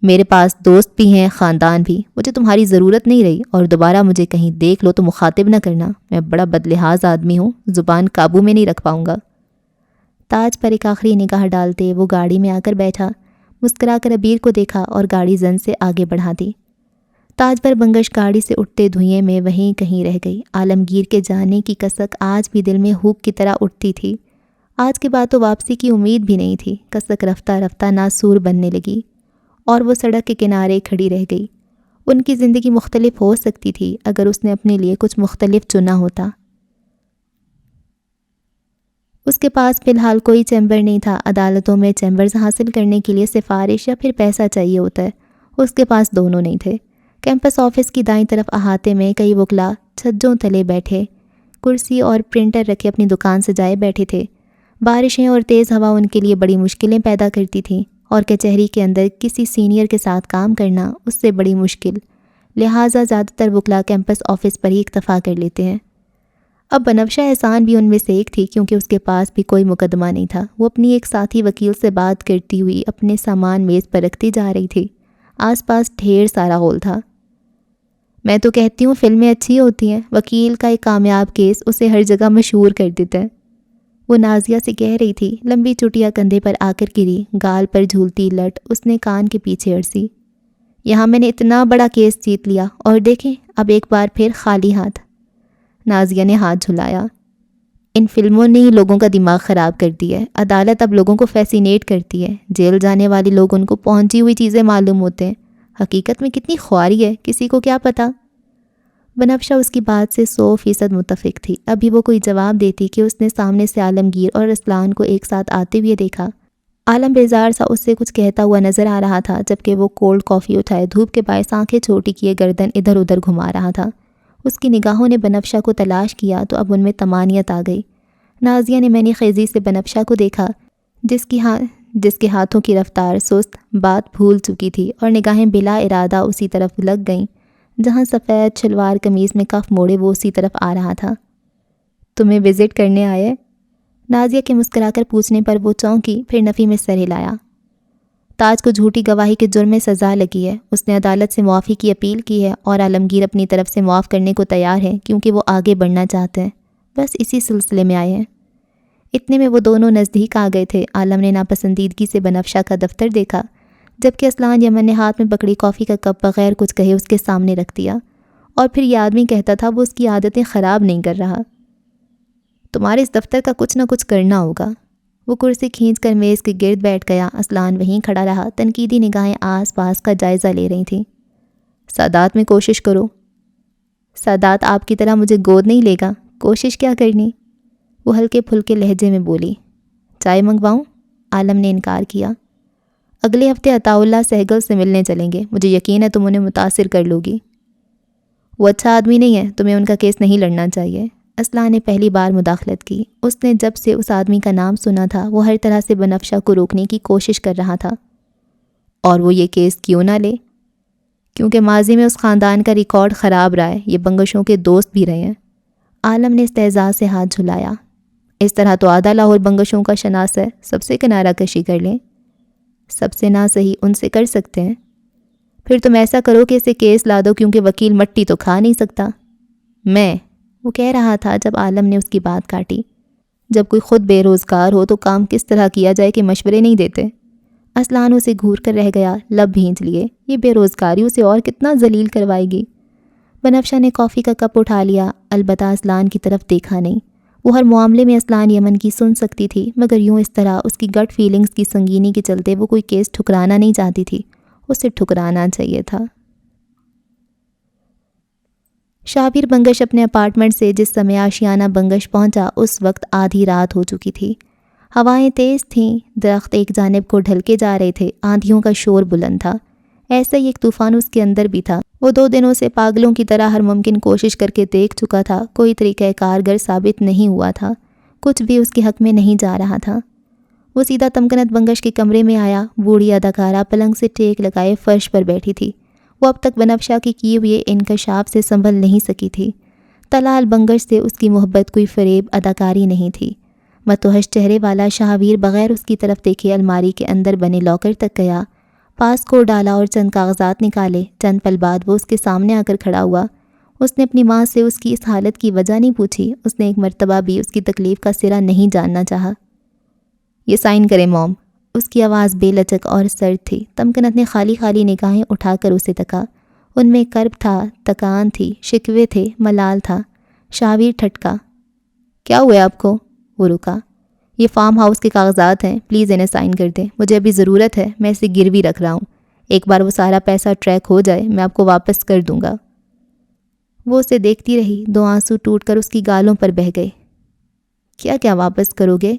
میرے پاس دوست بھی ہیں، خاندان بھی، مجھے تمہاری ضرورت نہیں رہی، اور دوبارہ مجھے کہیں دیکھ لو تو مخاطب نہ کرنا، میں بڑا بدلحاظ آدمی ہوں، زبان قابو میں نہیں رکھ پاؤں گا۔ تاج پر ایک آخری نگاہ ڈالتے وہ گاڑی میں آ کر بیٹھا، مسکرا کر عبیر کو دیکھا اور گاڑی زن سے آگے بڑھا دی۔ تاج پر بنگش گاڑی سے اٹھتے دھوئیں میں وہیں کہیں رہ گئی۔ عالمگیر کے جانے کی کسک آج بھی دل میں ہوک کی طرح اٹھتی تھی۔ آج کے بعد تو واپسی کی امید بھی نہیں تھی۔ کسک رفتہ رفتہ ناسور بننے لگی اور وہ سڑک کے کنارے کھڑی رہ گئی۔ ان کی زندگی مختلف ہو سکتی تھی اگر اس نے اپنے لیے کچھ مختلف چنا ہوتا۔ اس کے پاس فی الحال کوئی چیمبر نہیں تھا۔ عدالتوں میں چیمبرز حاصل کرنے کے لیے سفارش یا پھر پیسہ چاہیے ہوتا ہے، اس کے پاس دونوں نہیں تھے۔ کیمپس آفس کی دائیں طرف احاطے میں کئی وکلا چھجوں تلے بیٹھے، کرسی اور پرنٹر رکھے اپنی دکان سجائے بیٹھے تھے۔ بارشیں اور تیز ہوا ان کے لیے بڑی مشکلیں پیدا کرتی تھیں، اور کچہری کے اندر کسی سینئر کے ساتھ کام کرنا اس سے بڑی مشکل، لہٰذا زیادہ تر وکلا کیمپس آفس پر ہی اکتفا کر لیتے ہیں۔ اب بنفشہ احسان بھی ان میں سے ایک تھی، کیونکہ اس کے پاس بھی کوئی مقدمہ نہیں تھا۔ وہ اپنی ایک ساتھی وکیل سے بات کرتی ہوئی اپنے سامان میز پر رکھتی جا رہی تھی۔ آس پاس ڈھیر سارا ہول تھا۔ میں تو کہتی ہوں فلمیں اچھی ہوتی ہیں، وکیل کا ایک کامیاب کیس اسے ہر جگہ مشہور کر دیتا ہے، وہ نازیہ سے کہہ رہی تھی۔ لمبی چٹیا کندھے پر آ کر گری، گال پر جھولتی لٹ اس نے کان کے پیچھے اڑسی۔ یہاں میں نے اتنا بڑا کیس جیت لیا، اور دیکھیں اب ایک بار پھر خالی ہاتھ۔ نازیہ نے ہاتھ جھلایا۔ ان فلموں نے ہی لوگوں کا دماغ خراب کر دیا ہے۔ عدالت اب لوگوں کو فیسینیٹ کرتی ہے، جیل جانے والے لوگ ان کو پہنچی ہوئی چیزیں معلوم ہوتے ہیں، حقیقت میں کتنی خواری ہے کسی کو کیا پتہ۔ بنفشہ اس کی بات سے 100% متفق تھی۔ ابھی وہ کوئی جواب دیتی کہ اس نے سامنے سے عالمگیر اور رسلان کو ایک ساتھ آتے ہوئے دیکھا۔ عالم بیزار سا اس سے کچھ کہتا ہوا نظر آ رہا تھا، جبکہ وہ کولڈ کافی اٹھائے دھوپ کے باعث آنکھیں چھوٹی کیے گردن ادھر ادھر گھما رہا تھا۔ اس کی نگاہوں نے بنفشہ کو تلاش کیا تو اب ان میں طمانینت آ گئی۔ نازیہ نے معنی خیزی سے بنفشہ کو دیکھا، جس کے ہاتھوں کی رفتار سست، بات بھول چکی تھی، اور نگاہیں بلا ارادہ اسی طرف لگ گئیں جہاں سفید شلوار قمیض میں کف موڑے وہ اسی طرف آ رہا تھا۔ تمہیں وزٹ کرنے آئے؟ نازیہ کے مسکرا کر پوچھنے پر وہ چونکی، پھر نفی میں سر ہلایا۔ تاج کو جھوٹی گواہی کے جرم میں سزا لگی ہے، اس نے عدالت سے معافی کی اپیل کی ہے، اور عالمگیر اپنی طرف سے معاف کرنے کو تیار ہے کیونکہ وہ آگے بڑھنا چاہتے ہیں، بس اسی سلسلے میں آئے ہیں۔ اتنے میں وہ دونوں نزدیک آ گئے تھے۔ عالم نے ناپسندیدگی سے بنفشہ کا دفتر دیکھا، جبکہ اسلان یمن نے ہاتھ میں پکڑی کافی کا کپ بغیر کچھ کہے اس کے سامنے رکھ دیا، اور پھر یہ آدمی کہتا تھا وہ اس کی عادتیں خراب نہیں کر رہا۔ تمہارے اس دفتر کا کچھ نہ کچھ کرنا ہوگا۔ وہ کرسی کھینچ کر میز کے گرد بیٹھ گیا۔ اسلان وہیں کھڑا رہا، تنقیدی نگاہیں آس پاس کا جائزہ لے رہی تھیں۔ سادات میں کوشش کرو۔ سادات آپ کی طرح مجھے گود نہیں لے گا، کوشش کیا کرنی؟ وہ ہلکے پھلکے لہجے میں بولی۔ چائے منگواؤں؟ عالم نے انکار کیا۔ اگلے ہفتے عطا اللہ سہگل سے ملنے چلیں گے، مجھے یقین ہے تم انہیں متاثر کر لو گی۔ وہ اچھا آدمی نہیں ہے، تمہیں ان کا کیس نہیں لڑنا چاہیے۔ اسلان نے پہلی بار مداخلت کی۔ اس نے جب سے اس آدمی کا نام سنا تھا وہ ہر طرح سے بنفشہ کو روکنے کی کوشش کر رہا تھا۔ اور وہ یہ کیس کیوں نہ لے؟ کیونکہ ماضی میں اس خاندان کا ریکارڈ خراب رہا ہے، یہ بنگشوں کے دوست بھی رہے ہیں۔ عالم نے استہزاء سے ہاتھ جھلایا۔ اس طرح تو آدھا لاہور بنگشوں کا شناس ہے، سب سے کنارہ کشی کر لیں۔ سب سے نہ صحیح ان سے کر سکتے ہیں۔ پھر تم ایسا کرو کہ اسے کیس لا دو، کیونکہ وکیل مٹی تو کھا نہیں سکتا۔ وہ کہہ رہا تھا جب عالم نے اس کی بات کاٹی۔ جب کوئی خود بے روزگار ہو تو کام کس طرح کیا جائے کہ مشورے نہیں دیتے؟ اسلان اسے گھور کر رہ گیا، لب بھینچ لیے۔ یہ بے روزگاری اسے اور کتنا ذلیل کروائے گی۔ بنفشہ نے کافی کا کپ اٹھا لیا، البتہ اسلان کی طرف دیکھا نہیں۔ وہ ہر معاملے میں اسلان یمن کی سن سکتی تھی، مگر یوں اس طرح اس کی گٹ فیلنگز کی سنگینی کے چلتے وہ کوئی کیس ٹھکرانا نہیں چاہتی تھی، اسے ٹھکرانا چاہیے تھا۔ شابیر بنگش اپنے اپارٹمنٹ سے جس سمے آشیانہ بنگش پہنچا اس وقت آدھی رات ہو چکی تھی۔ ہوائیں تیز تھیں، درخت ایک جانب کو ڈھلکے جا رہے تھے، آندھیوں کا شور بلند تھا۔ ایسا ہی ایک طوفان اس کے اندر بھی تھا۔ وہ 2 دنوں سے پاگلوں کی طرح ہر ممکن کوشش کر کے دیکھ چکا تھا، کوئی طریقہ کارگر ثابت نہیں ہوا تھا، کچھ بھی اس کے حق میں نہیں جا رہا تھا۔ وہ سیدھا تمکنت بنگش کے کمرے میں آیا۔ بوڑھی اداکارہ پلنگ سے ٹیک لگائے فرش پر بیٹھی تھی۔ وہ اب تک بنفشہ کے کیے ہوئے انکشاف سے سنبھل نہیں سکی تھی۔ طلال بنگش سے اس کی محبت کوئی فریب اداکاری نہیں تھی۔ متوحش چہرے والا شاہویر بغیر اس کی طرف دیکھے الماری کے اندر بنے لاکر تک گیا، پاس کو ڈالا اور چند کاغذات نکالے۔ چند پل بعد وہ اس کے سامنے آ کر کھڑا ہوا۔ اس نے اپنی ماں سے اس کی اس حالت کی وجہ نہیں پوچھی، اس نے ایک مرتبہ بھی اس کی تکلیف کا سرا نہیں جاننا چاہا۔ یہ سائن کرے موم۔ اس کی آواز بے لچک اور سرد تھی۔ تمکنت نے خالی خالی نگاہیں اٹھا کر اسے تکا، ان میں کرب تھا، تکان تھی، شکوے تھے، ملال تھا۔ شاہویر ٹھٹکا۔ کیا ہوا آپ کو؟ وہ رکا۔ یہ فارم ہاؤس کے کاغذات ہیں، پلیز انہیں سائن کر دیں، مجھے ابھی ضرورت ہے، میں اسے گروی رکھ رہا ہوں، ایک بار وہ سارا پیسہ ٹریک ہو جائے میں آپ کو واپس کر دوں گا۔ وہ اسے دیکھتی رہی، 2 آنسو ٹوٹ کر اس کی گالوں پر بہہ گئے۔ کیا کیا واپس کرو گے؟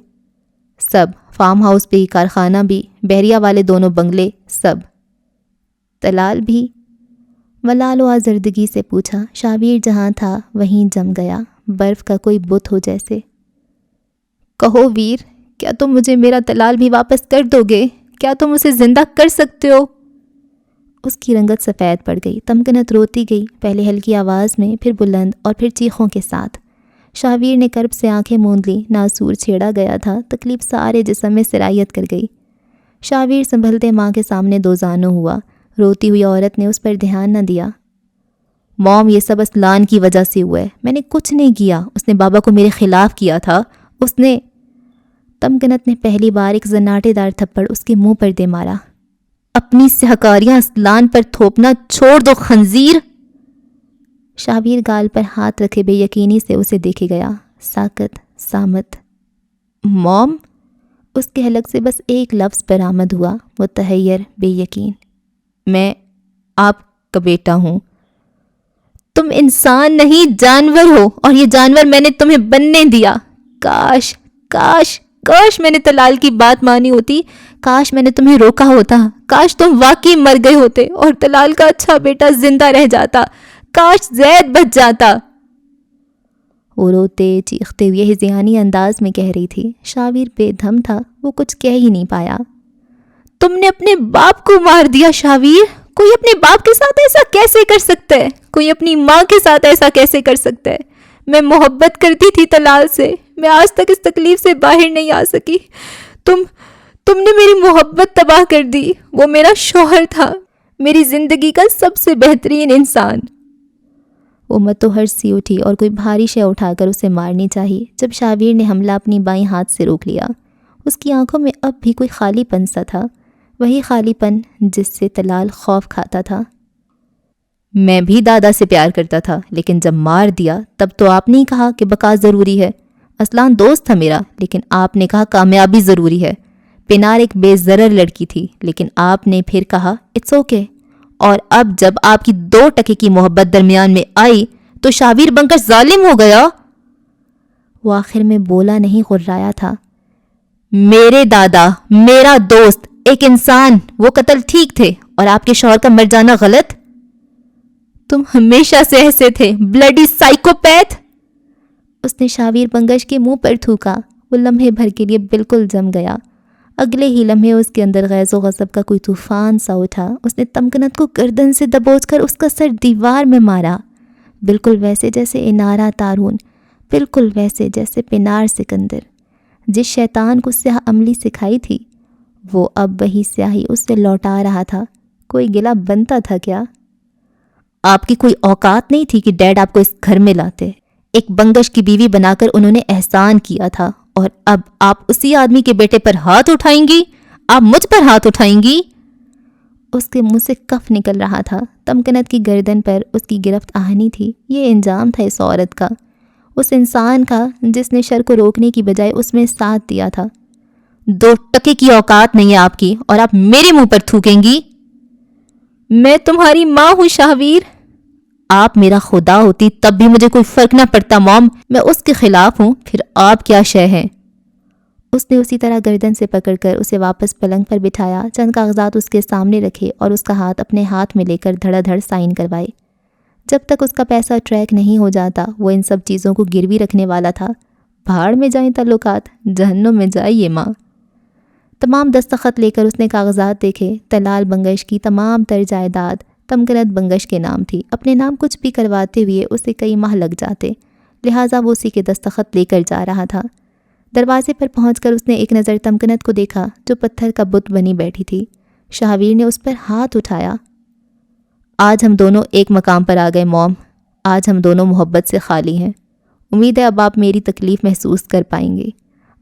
سب، فارم ہاؤس بھی، کارخانہ بھی، بحریہ والے دونوں بنگلے، سب۔ طلال بھی؟ ملال و آزردگی سے پوچھا۔ شاہویر جہاں تھا وہیں جم گیا، برف کا کوئی بت ہو جیسے۔ کہو ویر، کیا تم مجھے میرا طلال بھی واپس کر دو گے؟ کیا تم اسے زندہ کر سکتے ہو؟ اس کی رنگت سفید پڑ گئی۔ تمکنت روتی گئی، پہلے ہلکی آواز میں، پھر بلند اور پھر چیخوں کے ساتھ۔ شاہویر نے کرب سے آنکھیں موند لی، ناسور چھیڑا گیا تھا، تکلیف سارے جسم میں سرایت کر گئی۔ شاہویر سنبھلتے ماں کے سامنے دوزانوں ہوا۔ روتی ہوئی عورت نے اس پر دھیان نہ دیا۔ موم، یہ سب اسلان کی وجہ سے ہوا ہے، میں نے کچھ نہیں کیا، اس نے بابا کو میرے خلاف کیا تھا، اس نے۔ تمکنت نے پہلی بار ایک زناٹے دار تھپڑ اس کے منہ پر دے مارا۔ اپنی سہکاریاں اسلان پر تھوپنا چھوڑ دو خنزیر۔ شاہویر گال پر ہاتھ رکھے بے یقینی سے اسے دیکھے گیا، ساکت، سامت۔ موم؟ اس کے حلق سے بس ایک لفظ برآمد ہوا، متحیر، بے یقین۔ میں آپ کا بیٹا ہوں۔ تم انسان نہیں، جانور ہو، اور یہ جانور میں نے تمہیں بننے دیا۔ کاش کاش کاش میں نے طلال کی بات مانی ہوتی، کاش میں نے تمہیں روکا ہوتا، کاش تم واقعی مر گئے ہوتے اور طلال کا اچھا بیٹا زندہ رہ جاتا، کاش زید بچ جاتا۔ وہ روتے چیختے ہوئے ہذیانی انداز میں کہہ رہی تھی۔ شاہویر بے دھم تھا، وہ کچھ کہہ ہی نہیں پایا۔ تم نے اپنے باپ کو مار دیا شاہویر، کوئی اپنے باپ کے ساتھ ایسا کیسے کر سکتا ہے؟ کوئی اپنی ماں کے ساتھ ایسا کیسے کر سکتا ہے؟ میں محبت کرتی تھی طلال سے، میں آج تک اس تکلیف سے باہر نہیں آ سکی۔ تم نے میری محبت تباہ کر دی۔ وہ میرا شوہر تھا، میری زندگی کا سب سے بہترین انسان۔ وہ متوحش سی اٹھی اور کوئی بھاری شے اٹھا کر اسے مارنی چاہی، جب شاہویر نے حملہ اپنی بائیں ہاتھ سے روک لیا۔ اس کی آنکھوں میں اب بھی کوئی خالی پن سا تھا، وہی خالی پن جس سے طلال خوف کھاتا تھا۔ میں بھی دادا سے پیار کرتا تھا، لیکن جب مار دیا تب تو آپ نے کہا کہ بقا ضروری ہے۔ اسلان دوست تھا میرا، لیکن آپ نے کہا کامیابی ضروری ہے۔ پنار ایک بے ضرر لڑکی تھی، لیکن آپ نے پھر کہا اٹس اوکے۔ اور اب جب آپ کی 2 ٹکے کی محبت درمیان میں آئی تو شاہویر بنگش ظالم ہو گیا۔ وہ آخر میں بولا نہیں، غرایا تھا۔ میرے دادا، میرا دوست، ایک انسان، وہ قتل ٹھیک تھے اور آپ کے شوہر کا مر جانا غلط؟ تم ہمیشہ سے ایسے تھے، بلڈی سائیکوپیتھ۔ اس نے شاہویر بنگش کے منہ پر تھوکا۔ وہ لمحے بھر کے لیے بالکل جم گیا۔ اگلے ہی لمحے اس کے اندر غیظ و غضب کا کوئی طوفان سا اٹھا۔ اس نے تمکنت کو گردن سے دبوچ کر اس کا سر دیوار میں مارا، بالکل ویسے جیسے انارہ تارون، بالکل ویسے جیسے پنار سکندر۔ جس شیطان کو سیاہ عملی سکھائی تھی، وہ اب وہی سیاہی اس سے لوٹا رہا تھا۔ کوئی گلا بنتا تھا کیا؟ آپ کی کوئی اوقات نہیں تھی کہ ڈیڈ آپ کو اس گھر میں لاتے۔ ایک بنگش کی بیوی بنا کر انہوں نے احسان کیا تھا، اور اب آپ اسی آدمی کے بیٹے پر ہاتھ اٹھائیں گی؟ آپ مجھ پر ہاتھ اٹھائیں گی؟ اس کے منہ سے کف نکل رہا تھا۔ تمکنت کی گردن پر اس کی گرفت آہنی تھی۔ یہ انجام تھا اس عورت کا۔ اس انسان کا جس نے شر کو روکنے کی بجائے اس میں ساتھ دیا تھا۔ 2 ٹکے کی اوقات نہیں ہے آپ کی اور آپ میرے منہ پر تھوکیں گی؟ میں تمہاری ماں ہوں شاہویر۔ آپ میرا خدا ہوتی تب بھی مجھے کوئی فرق نہ پڑتا موم، میں اس کے خلاف ہوں، پھر آپ کیا شے ہیں؟ اس نے اسی طرح گردن سے پکڑ کر اسے واپس پلنگ پر بٹھایا، چند کاغذات اس کے سامنے رکھے اور اس کا ہاتھ اپنے ہاتھ میں لے کر دھڑا دھڑ سائن کروائے۔ جب تک اس کا پیسہ ٹریک نہیں ہو جاتا وہ ان سب چیزوں کو گروی رکھنے والا تھا۔ بھاڑ میں جائیں تعلقات، جہنم میں جائے یہ ماں۔ تمام دستخط لے کر اس نے کاغذات دیکھے۔ طلال بنگش کی تمام تر جائیداد تمکنت بنگش کے نام تھی۔ اپنے نام کچھ بھی کرواتے ہوئے اسے کئی ماہ لگ جاتے، لہٰذا وہ اسی کے دستخط لے کر جا رہا تھا۔ دروازے پر پہنچ کر اس نے ایک نظر تمکنت کو دیکھا جو پتھر کا بت بنی بیٹھی تھی۔ شاہویر نے اس پر ہاتھ اٹھایا۔ آج ہم دونوں ایک مقام پر آ گئے موم، آج ہم دونوں محبت سے خالی ہیں۔ امید ہے اب آپ میری تکلیف محسوس کر پائیں گے۔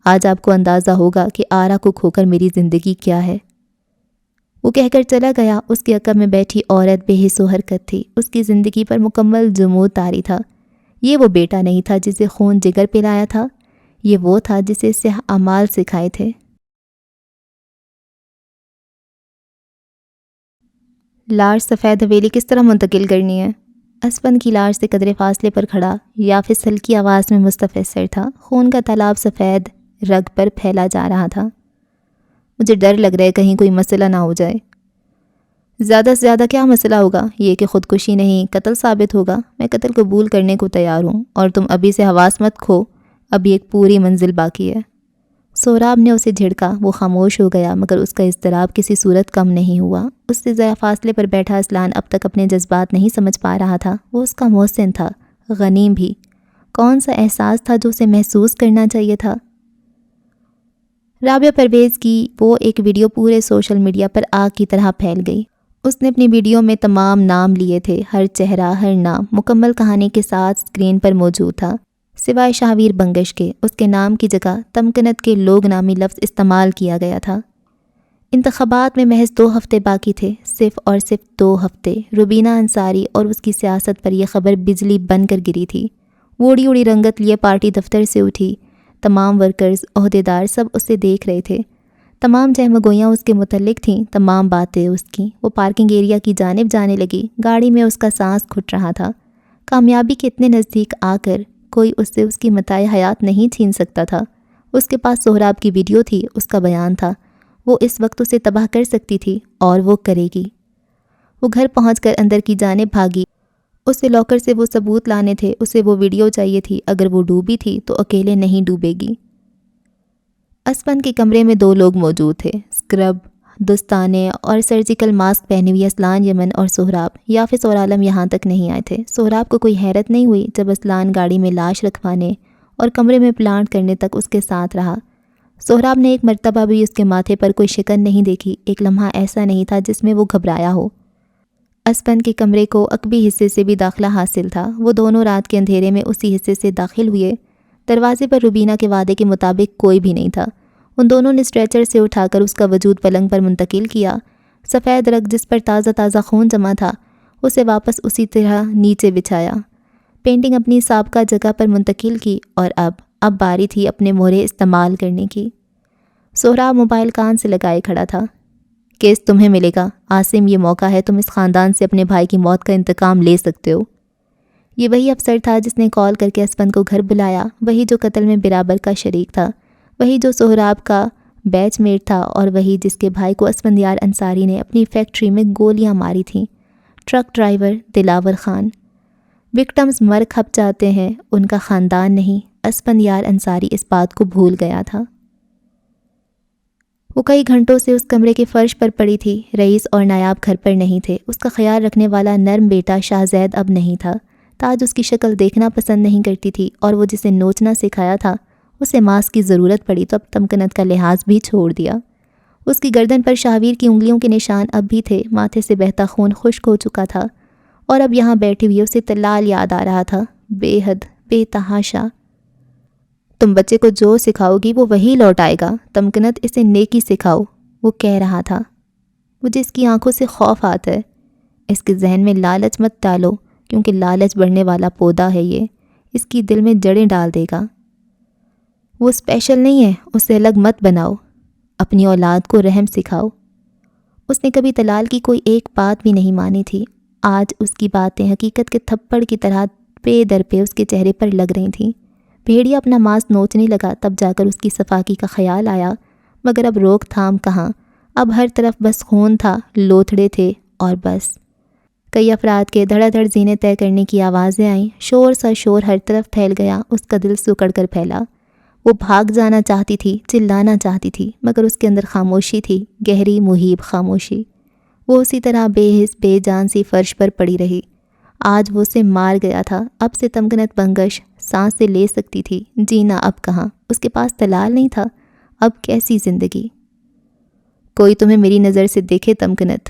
آج آپ کو اندازہ ہوگا کہ آرا کو کھو کر میری زندگی کیا ہے۔ وہ کہہ کر چلا گیا۔ اس کے عقب میں بیٹھی عورت بے حس و حرکت تھی۔ اس کی زندگی پر مکمل جمود طاری تھا۔ یہ وہ بیٹا نہیں تھا جسے خون جگر پلایا تھا، یہ وہ تھا جسے سیاہ اعمال سکھائے تھے۔ لاش سفید حویلی کس طرح منتقل کرنی ہے؟ اسپن کی لاش سے قدرے فاصلے پر کھڑا یافس ہلکی آواز میں مستفسر تھا۔ خون کا تالاب سفید رگ پر پھیلا جا رہا تھا۔ مجھے ڈر لگ رہا ہے کہیں کوئی مسئلہ نہ ہو جائے۔ زیادہ سے زیادہ کیا مسئلہ ہوگا؟ یہ کہ خودکشی نہیں قتل ثابت ہوگا۔ میں قتل قبول کرنے کو تیار ہوں، اور تم ابھی سے حواس مت کھو، ابھی ایک پوری منزل باقی ہے۔ سہراب نے اسے جھڑکا۔ وہ خاموش ہو گیا، مگر اس کا اضطراب کسی صورت کم نہیں ہوا۔ اس سے ضیاع فاصلے پر بیٹھا اسلان اب تک اپنے جذبات نہیں سمجھ پا رہا تھا۔ وہ اس کا محسن تھا، غنیم بھی۔ کون سا احساس تھا جو اسے محسوس کرنا چاہیے تھا؟ رابعہ پرویز کی وہ ایک ویڈیو پورے سوشل میڈیا پر آگ کی طرح پھیل گئی۔ اس نے اپنی ویڈیو میں تمام نام لیے تھے، ہر چہرہ، ہر نام مکمل کہانی کے ساتھ اسکرین پر موجود تھا، سوائے شاہویر بنگش کے۔ اس کے نام کی جگہ تمکنت کے لوگ نامی لفظ استعمال کیا گیا تھا۔ انتخابات میں محض 2 ہفتے باقی تھے، صرف اور صرف 2 ہفتے۔ روبینہ انصاری اور اس کی سیاست پر یہ خبر بجلی بن کر گری تھی۔ وہ اڑی اڑی رنگت لیے پارٹی دفتر سے اٹھی۔ تمام ورکرز، عہدیدار سب اسے دیکھ رہے تھے۔ تمام جہمگوئیاں اس کے متعلق تھیں، تمام باتیں اس کی۔ وہ پارکنگ ایریا کی جانب جانے لگی۔ گاڑی میں اس کا سانس گھٹ رہا تھا۔ کامیابی کے اتنے نزدیک آ کر کوئی اس سے اس کی متاع حیات نہیں چھین سکتا تھا۔ اس کے پاس سہراب کی ویڈیو تھی، اس کا بیان تھا۔ وہ اس وقت اسے تباہ کر سکتی تھی، اور وہ کرے گی۔ وہ گھر پہنچ کر اندر کی جانب بھاگی۔ اسے لاکر سے وہ ثبوت لانے تھے، اسے وہ ویڈیو چاہیے تھی۔ اگر وہ ڈوبی تھی تو اکیلے نہیں ڈوبے گی۔ اسپن کے کمرے میں 2 لوگ موجود تھے، اسکرب، دستانے اور سرجیکل ماسک پہنے ہوئے اسلان، یمن اور سہراب۔ یافس اور عالم یہاں تک نہیں آئے تھے۔ سہراب کو کوئی حیرت نہیں ہوئی جب اسلان گاڑی میں لاش رکھوانے اور کمرے میں پلانٹ کرنے تک اس کے ساتھ رہا۔ سہراب نے ایک مرتبہ بھی اس کے ماتھے پر کوئی شکن نہیں دیکھی۔ ایک لمحہ ایسا نہیں تھا جس میں وہ گھبرایا ہو۔ اسپن کے کمرے کو عقبی حصے سے بھی داخلہ حاصل تھا۔ وہ دونوں رات کے اندھیرے میں اسی حصے سے داخل ہوئے۔ دروازے پر روبینہ کے وعدے کے مطابق کوئی بھی نہیں تھا۔ ان دونوں نے اسٹریچر سے اٹھا کر اس کا وجود پلنگ پر منتقل کیا۔ سفید رگ جس پر تازہ تازہ خون جمع تھا، اسے واپس اسی طرح نیچے بچھایا۔ پینٹنگ اپنی سابقہ جگہ پر منتقل کی، اور اب باری تھی اپنے مہرے استعمال کرنے کی۔ سہراب موبائل کان سے لگائے کھڑا تھا۔ کیس تمہیں ملے گا عاصم، یہ موقع ہے، تم اس خاندان سے اپنے بھائی کی موت کا انتقام لے سکتے ہو۔ یہ وہی افسر تھا جس نے کال کر کے اسپن کو گھر بلایا، وہی جو قتل میں برابر کا شریک تھا، وہی جو سہراب کا بیچ میٹ تھا، اور وہی جس کے بھائی کو اسفندیار انصاری نے اپنی فیکٹری میں گولیاں ماری تھیں۔ Truck driver Dilawar Khan. Victims مر کھپ جاتے ہیں، ان کا خاندان نہیں۔ اسفندیار انصاری اس بات کو بھول گیا تھا۔ وہ کئی گھنٹوں سے اس کمرے کے فرش پر پڑی تھی۔ رئیس اور نایاب گھر پر نہیں تھے۔ اس کا خیال رکھنے والا نرم بیٹا شاہزید اب نہیں تھا۔ تاج اس کی شکل دیکھنا پسند نہیں کرتی تھی، اور وہ جسے نوچنا سکھایا تھا، اسے ماسک کی ضرورت پڑی تو اب تمکنت کا لحاظ بھی چھوڑ دیا۔ اس کی گردن پر شاہویر کی انگلیوں کے نشان اب بھی تھے۔ ماتھے سے بہتا خون خشک ہو چکا تھا، اور اب یہاں بیٹھی ہوئی اسے طلال یاد آ رہا تھا، بے حد، بے تحاشا۔ تم بچے کو جو سکھاؤ گی وہ وہی لوٹ آئے گا، تمکنت اسے نیکی سکھاؤ، وہ کہہ رہا تھا۔ مجھے اس کی آنکھوں سے خوف آتا ہے۔ اس کے ذہن میں لالچ مت ڈالو، کیونکہ لالچ بڑھنے والا پودا ہے یہ۔ اس کی دل میں جڑیں ڈال دے گا۔ وہ اسپیشل نہیں ہے، اسے الگ مت بناؤ، اپنی اولاد کو رحم سکھاؤ۔ اس نے کبھی طلال کی کوئی ایک بات بھی نہیں مانی تھی۔ آج اس کی باتیں حقیقت کے تھپڑ کی طرح پے در پہ اس کے چہرے پر لگ رہی تھیں۔ بھیڑیا اپنا ماس نوچنے لگا، تب جا کر اس کی صفاکی کا خیال آیا، مگر اب روک تھام کہاں، اب ہر طرف بس خون تھا، لوتھڑے تھے اور بس۔ کئی افراد کے دھڑا دھڑ زینے طے کرنے کی آوازیں آئیں، شور سا شور ہر طرف پھیل گیا، اس کا دل سکڑ کر پھیلا۔ وہ بھاگ جانا چاہتی تھی، چلانا چاہتی تھی، مگر اس کے اندر خاموشی تھی، گہری محیب خاموشی۔ وہ اسی طرح بے حس بے جان سی فرش پر پڑی رہی۔ آج وہ اسے مار گیا تھا، اب سے تمکنت بنگش سانس سے لے سکتی تھی، جینا اب کہاں، اس کے پاس طلال نہیں تھا، اب کیسی زندگی؟ کوئی تمہیں میری نظر سے دیکھے تمکنت؟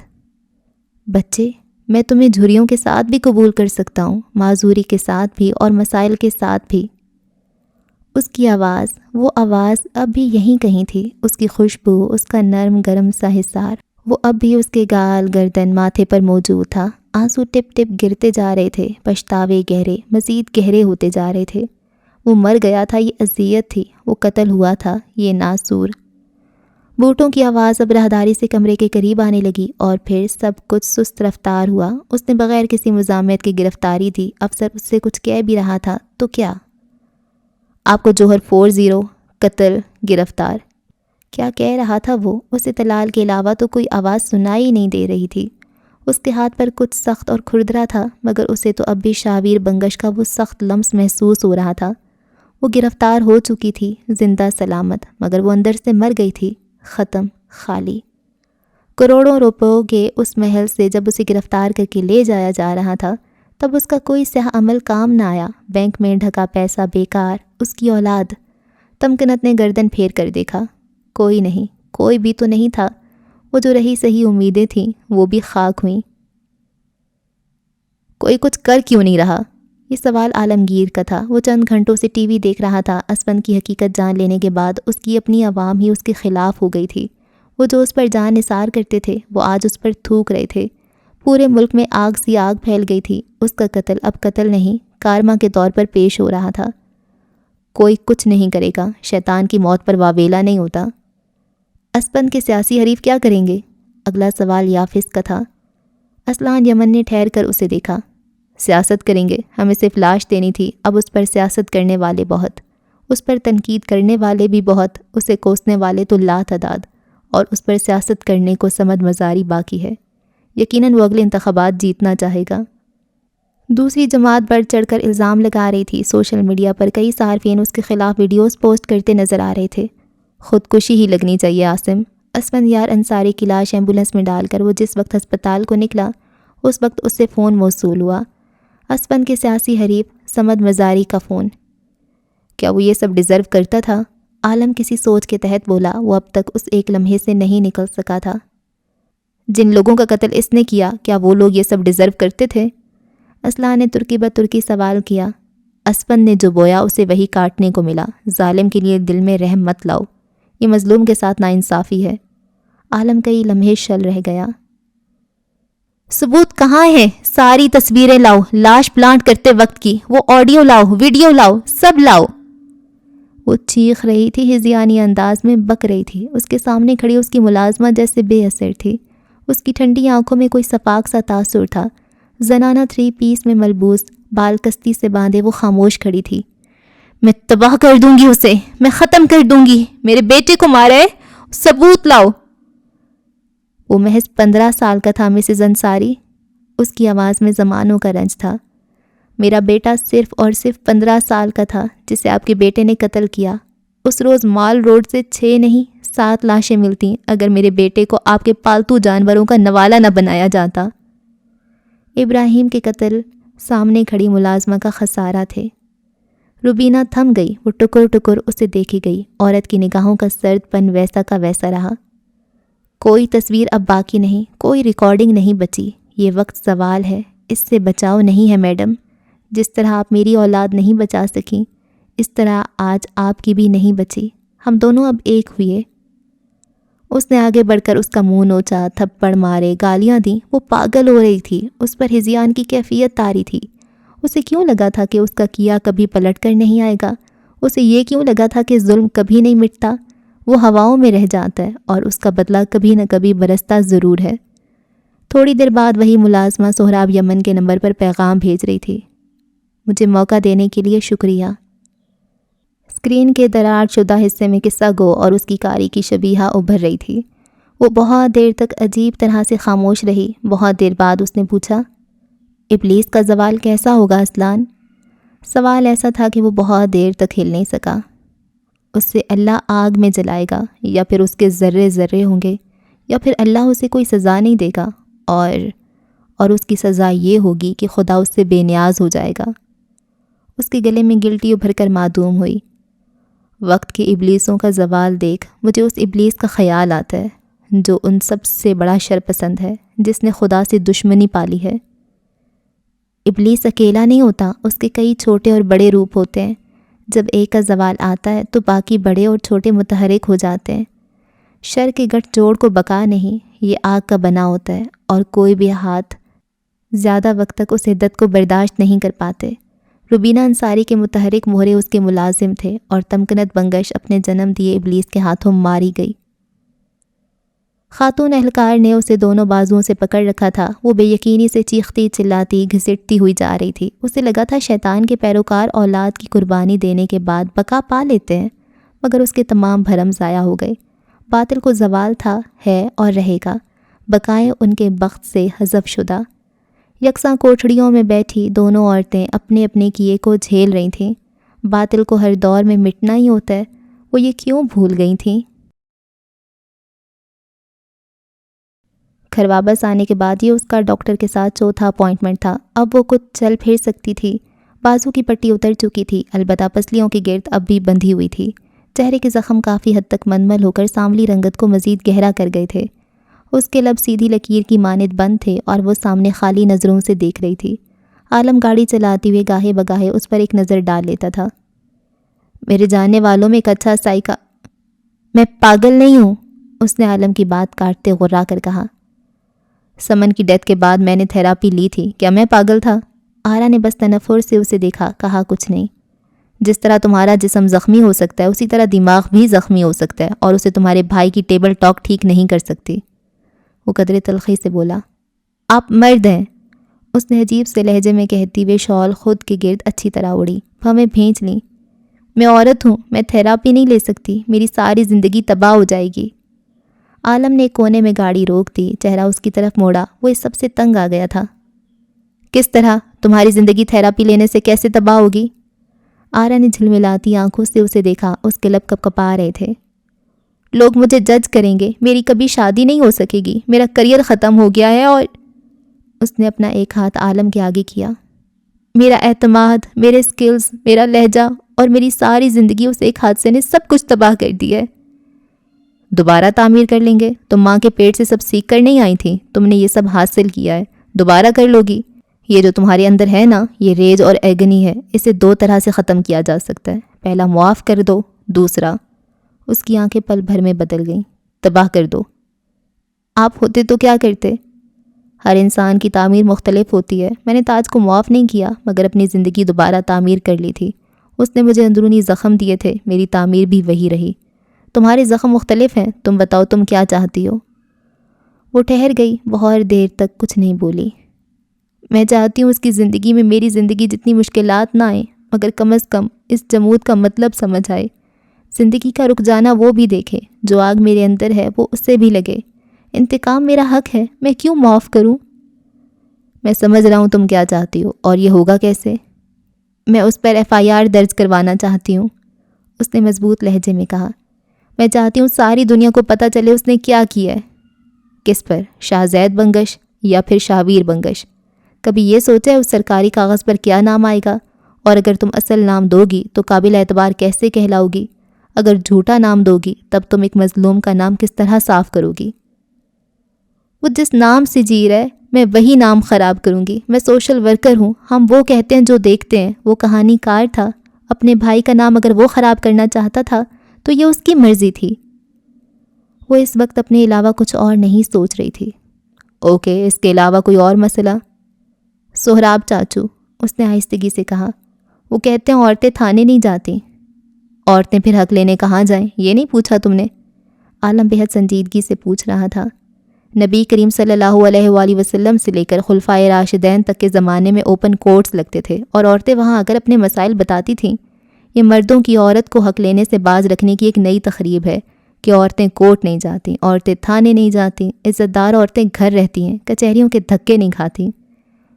بچے، میں تمہیں جھریوں کے ساتھ بھی قبول کر سکتا ہوں، معذوری کے ساتھ بھی اور مسائل کے ساتھ بھی۔ اس کی آواز، وہ آواز اب بھی یہیں کہیں تھی، اس کی خوشبو، اس کا نرم گرم سا حصار، وہ اب بھی اس کے گال، گردن، ماتھے پر موجود تھا۔ آنسو ٹپ ٹپ گرتے جا رہے تھے، پچھتاوے گہرے، مزید گہرے ہوتے جا رہے تھے۔ وہ مر گیا تھا، یہ اذیت تھی، وہ قتل ہوا تھا، یہ ناسور۔ بوٹوں کی آواز اب راہداری سے کمرے کے قریب آنے لگی اور پھر سب کچھ سست رفتار ہوا۔ اس نے بغیر کسی مزاحمت کی گرفتاری دی۔ افسر اس سے کچھ کہہ بھی رہا تھا تو کیا؟ آپ کو جوہر 40 قتل گرفتار، کیا کہہ رہا تھا وہ؟ اسے طلال کے علاوہ تو کوئی آواز سنائی نہیں دے رہی تھی۔ اس کے ہاتھ پر کچھ سخت اور کھردرا تھا، مگر اسے تو اب بھی شاویر بنگش کا وہ سخت لمس محسوس ہو رہا تھا۔ وہ گرفتار ہو چکی تھی، زندہ سلامت، مگر وہ اندر سے مر گئی تھی، ختم، خالی۔ کروڑوں روپوں کے اس محل سے جب اسے گرفتار کر کے لے جایا جا رہا تھا، تب اس کا کوئی سیاہ عمل کام نہ آیا، بینک میں ڈھکا پیسہ بیکار، اس کی اولاد۔ تمکنت نے گردن پھیر کر دیکھا، کوئی نہیں، کوئی بھی تو نہیں تھا۔ وہ جو رہی صحیح امیدیں تھیں وہ بھی خاک ہوئیں۔ کوئی کچھ کر کیوں نہیں رہا؟ یہ سوال عالمگیر کا تھا۔ وہ چند گھنٹوں سے ٹی وی دیکھ رہا تھا۔ اسپن کی حقیقت جان لینے کے بعد اس کی اپنی عوام ہی اس کے خلاف ہو گئی تھی۔ وہ جو اس پر جان نثار کرتے تھے وہ آج اس پر تھوک رہے تھے۔ پورے ملک میں آگ سی آگ پھیل گئی تھی۔ اس کا قتل اب قتل نہیں، کارما کے طور پر پیش ہو رہا تھا۔ کوئی کچھ نہیں کرے گا، شیطان کی موت پر واویلا نہیں ہوتا۔ اسپن کے سیاسی حریف کیا کریں گے؟ اگلا سوال یافس کا تھا۔ اسلان یمن نے ٹھہر کر اسے دیکھا۔ سیاست کریں گے، ہمیں صرف لاش دینی تھی، اب اس پر سیاست کرنے والے بہت، اس پر تنقید کرنے والے بھی بہت، اسے کوسنے والے تو لا تعداد، اور اس پر سیاست کرنے کو سمجھ مزاری باقی ہے۔ یقیناً وہ اگلے انتخابات جیتنا چاہے گا۔ دوسری جماعت بڑھ چڑھ کر الزام لگا رہی تھی۔ سوشل میڈیا پر کئی صارفین اس کے خلاف ویڈیوز پوسٹ کرتے نظر آ رہے تھے۔ خودکشی ہی لگنی چاہیے عاصم۔ اسفندیار انصاری کی لاش ایمبولینس میں ڈال کر وہ جس وقت ہسپتال کو نکلا، اس وقت اس سے فون موصول ہوا۔ اسفند کے سیاسی حریف صمد مزاری کا فون۔ کیا وہ یہ سب ڈیزرو کرتا تھا؟ عالم کسی سوچ کے تحت بولا۔ وہ اب تک اس ایک لمحے سے نہیں نکل سکا تھا۔ جن لوگوں کا قتل اس نے کیا، کیا وہ لوگ یہ سب ڈیزرو کرتے تھے؟ اسلان نے ترکی بہ ترکی سوال کیا۔ اسفند نے جو بویا اسے وہی کاٹنے کو ملا۔ ظالم کے لیے دل میں رحم مت لاؤ، یہ مظلوم کے ساتھ ناانصافی ہے۔ عالم کئی لمحے شل رہ گیا۔ ثبوت کہاں ہے؟ ساری تصویریں لاؤ، لاش پلانٹ کرتے وقت کی، وہ آڈیو لاؤ، ویڈیو لاؤ، سب لاؤ۔ وہ چیخ رہی تھی، ہذیانی انداز میں بک رہی تھی۔ اس کے سامنے کھڑی اس کی ملازمہ جیسے بے اثر تھی۔ اس کی ٹھنڈی آنکھوں میں کوئی صفاق سا تاثر تھا۔ زنانہ 3 پیس میں ملبوس، بال کستی سے باندھے وہ خاموش کھڑی تھی۔ میں تباہ کر دوں گی اسے، میں ختم کر دوں گی، میرے بیٹے کو مارا ہے، ثبوت لاؤ۔ وہ محض 15 سال کا تھا مسز انصاری۔ اس کی آواز میں زمانوں کا رنج تھا۔ میرا بیٹا صرف اور صرف 15 سال کا تھا جسے آپ کے بیٹے نے قتل کیا۔ اس روز مال روڈ سے 6 نہیں 7 لاشیں ملتی اگر میرے بیٹے کو آپ کے پالتو جانوروں کا نوالا نہ بنایا جاتا۔ ابراہیم کے قتل سامنے کھڑی ملازمہ کا خسارہ تھے۔ روبینہ تھم گئی، وہ ٹکر ٹکر اسے دیکھی گئی۔ عورت کی نگاہوں کا سرد پن ویسا کا ویسا رہا۔ کوئی تصویر اب باقی نہیں، کوئی ریکارڈنگ نہیں بچی۔ یہ وقت سوال ہے، اس سے بچاؤ نہیں ہے میڈم۔ جس طرح آپ میری اولاد نہیں بچا سکیں، اس طرح آج آپ کی بھی نہیں بچی۔ ہم دونوں اب ایک ہوئے۔ اس نے آگے بڑھ کر اس کا منہ نوچا، تھپڑ مارے، گالیاں دیں۔ وہ پاگل ہو رہی تھی، اس پر ہذیان کی کیفیت طاری تھی۔ اسے کیوں لگا تھا کہ اس کا کیا کبھی پلٹ کر نہیں آئے گا؟ اسے یہ کیوں لگا تھا کہ ظلم کبھی نہیں مٹتا، وہ ہواؤں میں رہ جاتا ہے اور اس کا بدلہ کبھی نہ کبھی برستا ضرور ہے۔ تھوڑی دیر بعد وہی ملازمہ سہراب یمن کے نمبر پر پیغام بھیج رہی تھی: مجھے موقع دینے کے لیے شکریہ۔ اسکرین کے دراڑ شدہ حصے میں قصہ گو اور اس کی کاری کی شبیہہ ابھر رہی تھی۔ وہ بہت دیر تک عجیب طرح سے خاموش رہی۔ بہت دیر بعد اس نے پوچھا: ابلیس کا زوال کیسا ہوگا اسلان؟ سوال ایسا تھا کہ وہ بہت دیر تک ہل نہیں سکا۔ اس سے اللہ آگ میں جلائے گا، یا پھر اس کے ذرے ذرے ہوں گے، یا پھر اللہ اسے کوئی سزا نہیں دے گا، اور اس کی سزا یہ ہوگی کہ خدا اس سے بے نیاز ہو جائے گا۔ اس کے گلے میں گلٹی ابھر کر معدوم ہوئی۔ وقت کے ابلیسوں کا زوال دیکھ مجھے اس ابلیس کا خیال آتا ہے جو ان سب سے بڑا شرپسند ہے، جس نے خدا سے دشمنی پالی ہے۔ ابلیس اکیلا نہیں ہوتا، اس کے کئی چھوٹے اور بڑے روپ ہوتے ہیں۔ جب ایک کا زوال آتا ہے تو باقی بڑے اور چھوٹے متحرک ہو جاتے ہیں۔ شر کے گٹھ جوڑ کو بقا نہیں، یہ آگ کا بنا ہوتا ہے، اور کوئی بھی ہاتھ زیادہ وقت تک اس حدت کو برداشت نہیں کر پاتے۔ روبینہ انصاری کے متحرک مہرے اس کے ملازم تھے، اور تمکنت بنگش اپنے جنم دیے ابلیس کے ہاتھوں ماری گئی۔ خاتون اہلکار نے اسے دونوں بازوؤں سے پکڑ رکھا تھا۔ وہ بے یقینی سے چیختی چلاتی گھسٹتی ہوئی جا رہی تھی۔ اسے لگا تھا شیطان کے پیروکار اولاد کی قربانی دینے کے بعد بقا پا لیتے ہیں، مگر اس کے تمام بھرم ضائع ہو گئے۔ باطل کو زوال تھا، ہے اور رہے گا، بقائے ان کے بخت سے حذف شدہ۔ یکساں کوٹھڑیوں میں بیٹھی دونوں عورتیں اپنے اپنے کیے کو جھیل رہی تھیں۔ باطل کو ہر دور میں مٹنا ہی ہوتا ہے، وہ یہ کیوں بھول گئی تھیں؟ گھر واپس آنے کے بعد یہ اس کا ڈاکٹر کے ساتھ چوتھا اپوائنٹمنٹ تھا۔ اب وہ کچھ چل پھر سکتی تھی۔ بازو کی پٹی اتر چکی تھی، البتہ پسلیوں کے گرد اب بھی بندھی ہوئی تھی۔ چہرے کے زخم کافی حد تک منمل ہو کر سانولی رنگت کو مزید گہرا کر گئے تھے۔ اس کے لب سیدھی لکیر کی مانند بند تھے اور وہ سامنے خالی نظروں سے دیکھ رہی تھی۔ عالم گاڑی چلاتے ہوئے گاہے بگاہے اس پر ایک نظر ڈال لیتا تھا۔ میرے جاننے والوں میں ایک اچھا سائیکا۔ میں پاگل نہیں ہوں، اس نے عالم کی بات کاٹتے غرا کر کہا۔ سمن کی ڈیتھ کے بعد میں نے تھیراپی لی تھی، کیا میں پاگل تھا؟ آرا نے بس تنفر سے اسے دیکھا، کہا کچھ نہیں۔ جس طرح تمہارا جسم زخمی ہو سکتا ہے اسی طرح دماغ بھی زخمی ہو سکتا ہے، اور اسے تمہارے بھائی کی ٹیبل ٹاک ٹھیک نہیں کر سکتی۔ وہ قدرے تلخی سے بولا۔ آپ مرد ہیں، اس نے عجیب سے لہجے میں کہتی ہوئے شال خود کے گرد اچھی طرح اڑی، ہمیں بھینچ لیں۔ میں عورت ہوں، میں تھیراپی نہیں لے سکتی، میری ساری زندگی تباہ ہو جائے گی۔ عالم نے ایک کونے میں گاڑی روک دی، چہرہ اس کی طرف موڑا۔ وہ اس سب سے تنگ آ گیا تھا۔ کس طرح؟ تمہاری زندگی تھیراپی لینے سے کیسے تباہ ہوگی؟ آرا نے جھلملاتی آنکھوں سے اسے دیکھا، اس کے لب کپکپا رہے تھے۔ لوگ مجھے جج کریں گے، میری کبھی شادی نہیں ہو سکے گی، میرا کریئر ختم ہو گیا ہے، اور اس نے اپنا ایک ہاتھ عالم کے آگے کیا۔ میرا اعتماد، میرے سکلز، میرا لہجہ اور میری ساری زندگی اس ایک حادثے نے سب کچھ تباہ کر دیا ہے۔ دوبارہ تعمیر کر لیں گے؟ تم ماں کے پیٹ سے سب سیکھ کر نہیں آئی تھی، تم نے یہ سب حاصل کیا ہے، دوبارہ کر لو گی؟ یہ جو تمہارے اندر ہے نا، یہ ریج اور ایگنی ہے، اسے دو طرح سے ختم کیا جا سکتا ہے۔ پہلا معاف کر دو، دوسرا، اس کی آنکھیں پل بھر میں بدل گئیں، تباہ کر دو۔ آپ ہوتے تو کیا کرتے؟ ہر انسان کی تعمیر مختلف ہوتی ہے۔ میں نے تاج کو معاف نہیں کیا، مگر اپنی زندگی دوبارہ تعمیر کر لی تھی۔ اس نے مجھے اندرونی زخم دیے تھے، میری تعمیر بھی وہی رہی۔ تمہارے زخم مختلف ہیں، تم بتاؤ تم کیا چاہتی ہو؟ وہ ٹھہر گئی، بہت دیر تک کچھ نہیں بولی۔ میں چاہتی ہوں اس کی زندگی میں میری زندگی جتنی مشکلات نہ آئیں، مگر کم از کم اس جمود کا مطلب سمجھ آئے۔ زندگی کا رک جانا وہ بھی دیکھے، جو آگ میرے اندر ہے وہ اس سے بھی لگے۔ انتقام میرا حق ہے، میں کیوں معاف کروں؟ میں سمجھ رہا ہوں تم کیا چاہتی ہو، اور یہ ہوگا کیسے؟ میں اس پر FIR درج کروانا چاہتی ہوں، اس نے مضبوط لہجے میں کہا۔ میں چاہتی ہوں ساری دنیا کو پتہ چلے اس نے کیا کیا ہے۔ کس پر؟ شاہ زید بنگش یا پھر شاہویر بنگش؟ کبھی یہ سوچا ہے اس سرکاری کاغذ پر کیا نام آئے گا؟ اور اگر تم اصل نام دو گی تو قابل اعتبار کیسے کہلاؤ گی؟ اگر جھوٹا نام دو گی تب تم ایک مظلوم کا نام کس طرح صاف کرو گی؟ وہ جس نام سے جی رہا ہے میں وہی نام خراب کروں گی۔ میں سوشل ورکر ہوں، ہم وہ کہتے ہیں جو دیکھتے ہیں۔ وہ کہانی کار تھا، اپنے بھائی کا نام اگر وہ خراب کرنا چاہتا تھا تو یہ اس کی مرضی تھی۔ وہ اس وقت اپنے علاوہ کچھ اور نہیں سوچ رہی تھی۔ اوکے، اس کے علاوہ کوئی اور مسئلہ؟ سہراب چاچو، اس نے آہستگی سے کہا۔ وہ کہتے ہیں عورتیں تھانے نہیں جاتی۔ عورتیں پھر حق لینے کہاں جائیں، یہ نہیں پوچھا تم نے؟ عالم بہت سنجیدگی سے پوچھ رہا تھا۔ نبی کریم صلی اللہ علیہ وآلہ وسلم سے لے کر خلفائے راشدین تک کے زمانے میں اوپن کورٹس لگتے تھے اور عورتیں وہاں اگر اپنے مسائل بتاتی تھیں۔ یہ مردوں کی عورت کو حق لینے سے باز رکھنے کی ایک نئی تقریب ہے کہ عورتیں کورٹ نہیں جاتیں، عورتیں تھانے نہیں جاتیں، عزت دار عورتیں گھر رہتی ہیں، کچہریوں کے دھکے نہیں کھاتیں۔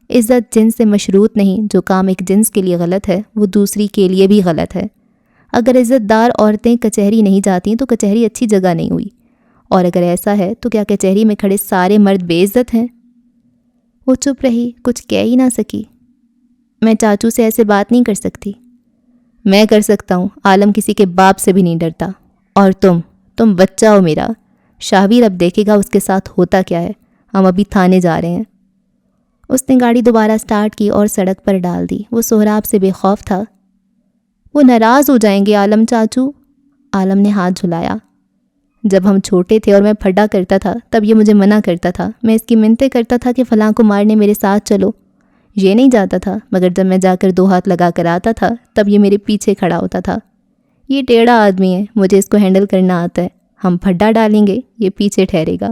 عزت جنس سے مشروط نہیں، جو کام ایک جنس کے لیے غلط ہے وہ دوسری کے لیے بھی غلط ہے۔ اگر عزت دار عورتیں کچہری نہیں جاتیں تو کچہری اچھی جگہ نہیں ہوئی، اور اگر ایسا ہے تو کیا کچہری میں کھڑے سارے مرد بے عزت ہیں؟ وہ چپ رہی، کچھ کہہ ہی نہ سکی۔ میں چاچو سے ایسے بات نہیں کر سکتی۔ میں کر سکتا ہوں، عالم کسی کے باپ سے بھی نہیں ڈرتا۔ اور تم بچہ ہو میرا، شاہویر اب دیکھے گا اس کے ساتھ ہوتا کیا ہے۔ ہم ابھی تھانے جا رہے ہیں۔ اس نے گاڑی دوبارہ سٹارٹ کی اور سڑک پر ڈال دی۔ وہ سہراب سے بے خوف تھا۔ وہ ناراض ہو جائیں گے عالم چاچو۔ عالم نے ہاتھ جھلایا۔ جب ہم چھوٹے تھے اور میں پھڈا کرتا تھا تب یہ مجھے منع کرتا تھا، میں اس کی منتیں کرتا تھا کہ فلاں کو مارنے میرے ساتھ چلو، یہ نہیں جاتا تھا، مگر جب میں جا کر 2 ہاتھ لگا کر آتا تھا تب یہ میرے پیچھے کھڑا ہوتا تھا۔ یہ ٹیڑھا آدمی ہے، مجھے اس کو ہینڈل کرنا آتا ہے، ہم پھڈا ڈالیں گے، یہ پیچھے ٹھہرے گا۔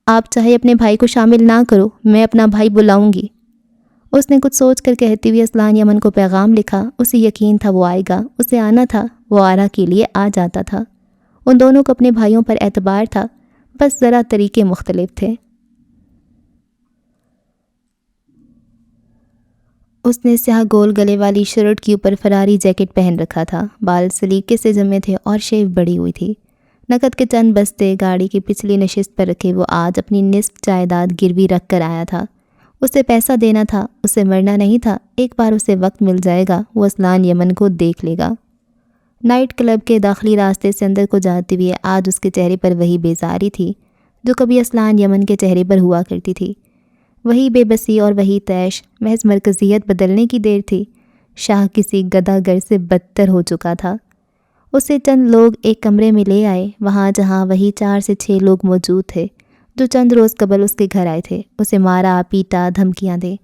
آپ چاہے اپنے بھائی کو شامل نہ کرو، میں اپنا بھائی بلاؤں گی۔ اس نے کچھ سوچ کر کہتی ہوئی اسلان یمن کو پیغام لکھا۔ اسے یقین تھا وہ آئے گا، اسے آنا تھا، وہ آرا کے لیے آ جاتا تھا۔ ان دونوں کو اپنے بھائیوں پر اعتبار تھا، بس ذرا طریقے مختلف تھے۔ اس نے سیاہ گول گلے والی شرٹ کے اوپر فراری جیکٹ پہن رکھا تھا، بال سلیقے سے جمے تھے اور شیو بڑی ہوئی تھی۔ نقد کے چند بستے گاڑی کی پچھلی نشست پر رکھے وہ آج اپنی نصف جائیداد گروی رکھ کر آیا تھا۔ اسے پیسہ دینا تھا، اسے مرنا نہیں تھا۔ ایک بار اسے وقت مل جائے گا، وہ اسلان یمن کو دیکھ لے گا۔ نائٹ کلب کے داخلی راستے سے اندر کو جاتے ہوئے آج اس کے چہرے پر وہی بیزاری تھی جو کبھی اسلان یمن کے چہرے پر ہوا کرتی تھی۔ وہی بے بسی اور وہی طیش، محض مرکزیت بدلنے کی دیر تھی۔ شاہ کسی گدھا گر سے بدتر ہو چکا تھا۔ اسے چند لوگ ایک کمرے میں لے آئے، وہاں جہاں وہی 4 سے 6 لوگ موجود تھے جو چند روز قبل اس کے گھر آئے تھے۔ اسے مارا، پیٹا، دھمکیاں دے،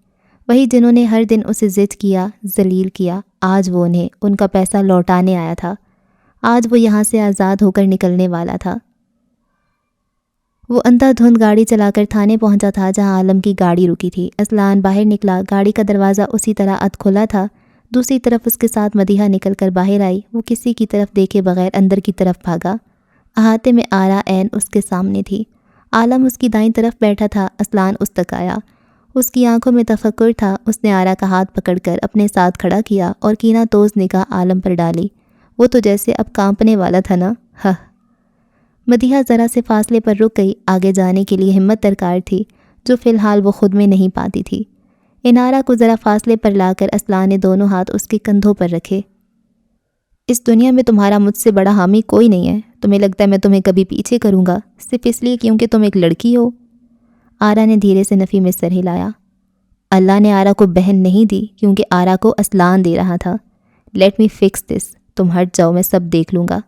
وہی جنہوں نے ہر دن اسے ضد کیا، ذلیل کیا۔ آج وہ انہیں ان کا پیسہ لوٹانے آیا تھا۔ آج وہ یہاں سے آزاد ہو کر نکلنے والا تھا۔ وہ اندھا دھند گاڑی چلا کر تھانے پہنچا تھا جہاں عالم کی گاڑی رکی تھی۔ اسلان باہر نکلا، گاڑی کا دروازہ اسی طرح ادھ کھلا تھا۔ دوسری طرف اس کے ساتھ مدیحہ نکل کر باہر آئی۔ وہ کسی کی طرف دیکھے بغیر اندر کی طرف بھاگا۔ احاطے میں آرا عین اس کے سامنے تھی۔ عالم اس کی دائیں طرف بیٹھا تھا۔ اسلان اس تک آیا۔ اس کی آنکھوں میں تفکر تھا۔ اس نے آرا کا ہاتھ پکڑ کر اپنے ساتھ کھڑا کیا اور کینہ توز نگاہ عالم پر ڈالی۔ وہ تو جیسے اب کانپنے والا تھا نا۔ مدیحہ ذرا سے فاصلے پر رک گئی۔ آگے جانے کے لیے ہمت درکار تھی جو فی الحال وہ خود میں نہیں پاتی تھی۔ انارا کو ذرا فاصلے پر لا کر اسلان نے دونوں ہاتھ اس کے کندھوں پر رکھے۔ اس دنیا میں تمہارا مجھ سے بڑا حامی کوئی نہیں ہے۔ تمہیں لگتا ہے میں تمہیں کبھی پیچھے کروں گا صرف اس لیے کیونکہ تم ایک لڑکی ہو؟ آرا نے دھیرے سے نفی میں سر ہلایا۔ اللہ نے آرا کو بہن نہیں دی کیونکہ آرا کو اسلان دے رہا تھا۔ Let me fix this. تم ہٹ جاؤ، میں سب دیکھ لوں گا۔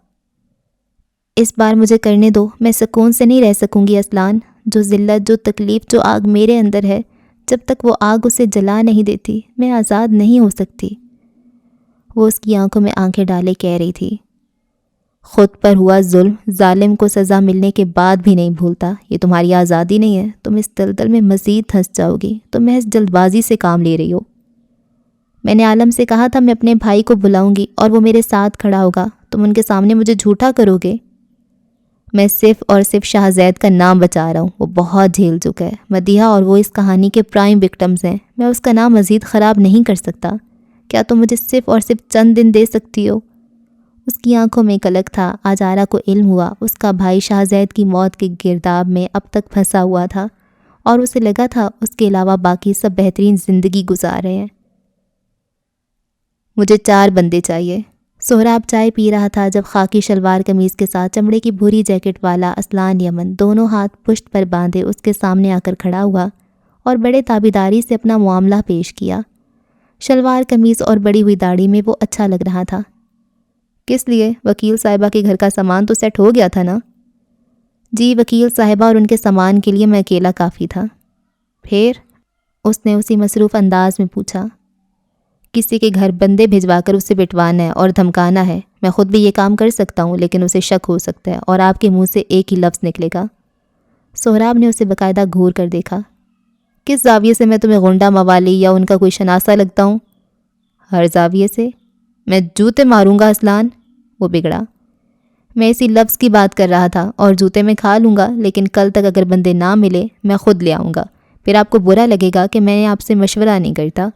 اس بار مجھے کرنے دو، میں سکون سے نہیں رہ سکوں گی اسلان۔ جو ذلت، جو تکلیف، جو آگ میرے اندر ہے، جب تک وہ آگ اسے جلا نہیں دیتی میں آزاد نہیں ہو سکتی۔ وہ اس کی آنکھوں میں آنکھیں ڈالے کہہ رہی تھی، خود پر ہوا ظلم ظالم کو سزا ملنے کے بعد بھی نہیں بھولتا۔ یہ تمہاری آزادی نہیں ہے، تم اس دلدل میں مزید پھنس جاؤ گی۔ تم محض جلد بازی سے کام لے رہی ہو۔ میں نے عالم سے کہا تھا میں اپنے بھائی کو بلاؤں گی اور وہ میرے ساتھ کھڑا ہوگا۔ تم ان کے سامنے مجھے جھوٹا کرو گے؟ میں صرف اور صرف شاہ زید کا نام بچا رہا ہوں۔ وہ بہت جھیل چکا ہے۔ مدیحہ اور وہ اس کہانی کے پرائم وکٹمز ہیں۔ میں اس کا نام مزید خراب نہیں کر سکتا۔ کیا تم مجھے صرف اور صرف چند دن دے سکتی ہو؟ اس کی آنکھوں میں کلک تھا۔ آج آرا کو علم ہوا اس کا بھائی شاہ زید کی موت کے گرداب میں اب تک پھنسا ہوا تھا اور اسے لگا تھا اس کے علاوہ باقی سب بہترین زندگی گزار رہے ہیں۔ مجھے 4 بندے چاہیے۔ سہراب چائے پی رہا تھا جب خاکی شلوار قمیض کے ساتھ چمڑے کی بھوری جیکٹ والا اسلان یمن دونوں ہاتھ پشت پر باندھے اس کے سامنے آ کر کھڑا ہوا اور بڑے تابیداری سے اپنا معاملہ پیش کیا۔ شلوار قمیض اور بڑی ہوئی داڑھی میں وہ اچھا لگ رہا تھا۔ کس لیے؟ وکیل صاحبہ کے گھر کا سامان تو سیٹ ہو گیا تھا نا؟ جی، وکیل صاحبہ اور ان کے سامان کے لیے میں اکیلا کافی تھا۔ پھر اس نے اسی مصروف انداز میں پوچھا۔ کسی کے گھر بندے بھجوا کر اسے پٹوانا ہے اور دھمکانا ہے۔ میں خود بھی یہ کام کر سکتا ہوں، لیکن اسے شک ہو سکتا ہے اور آپ کے منہ سے ایک ہی لفظ نکلے گا۔ سہراب نے اسے باقاعدہ گھور کر دیکھا۔ کس زاویے سے میں تمہیں غنڈہ موالی یا ان کا کوئی شناسہ لگتا ہوں؟ ہر زاویے سے۔ میں جوتے ماروں گا اسلان۔ وہ بگڑا۔ میں اسی لفظ کی بات کر رہا تھا، اور جوتے میں کھا لوں گا، لیکن کل تک اگر بندے نہ ملے میں خود لے آؤں گا۔ پھر آپ کو برا لگے گا کہ میں آپ سے مشورہ نہیں کرتا۔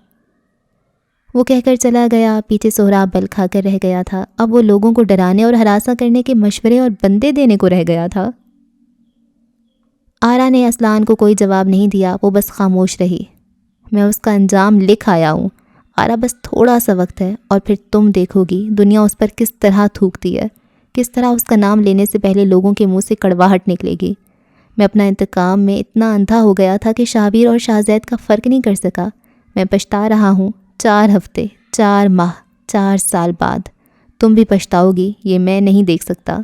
وہ کہہ کر چلا گیا۔ پیچھے سہراب بل کھا کر رہ گیا تھا۔ اب وہ لوگوں کو ڈرانے اور ہراساں کرنے کے مشورے اور بندے دینے کو رہ گیا تھا۔ آرا نے اسلان کو کوئی جواب نہیں دیا، وہ بس خاموش رہی۔ میں اس کا انجام لکھ آیا ہوں آرا، بس تھوڑا سا وقت ہے اور پھر تم دیکھو گی دنیا اس پر کس طرح تھوکتی ہے، کس طرح اس کا نام لینے سے پہلے لوگوں کے منہ سے کڑواہٹ نکلے گی۔ میں اپنا انتقام میں اتنا اندھا ہو گیا تھا کہ شابیر اور شاہزید کا فرق نہیں کر سکا۔ میں پچھتا رہا ہوں 4 ہفتے، 4 ماہ، 4 سال بعد۔ تم بھی پچھتاؤ گی، یہ میں نہیں دیکھ سکتا۔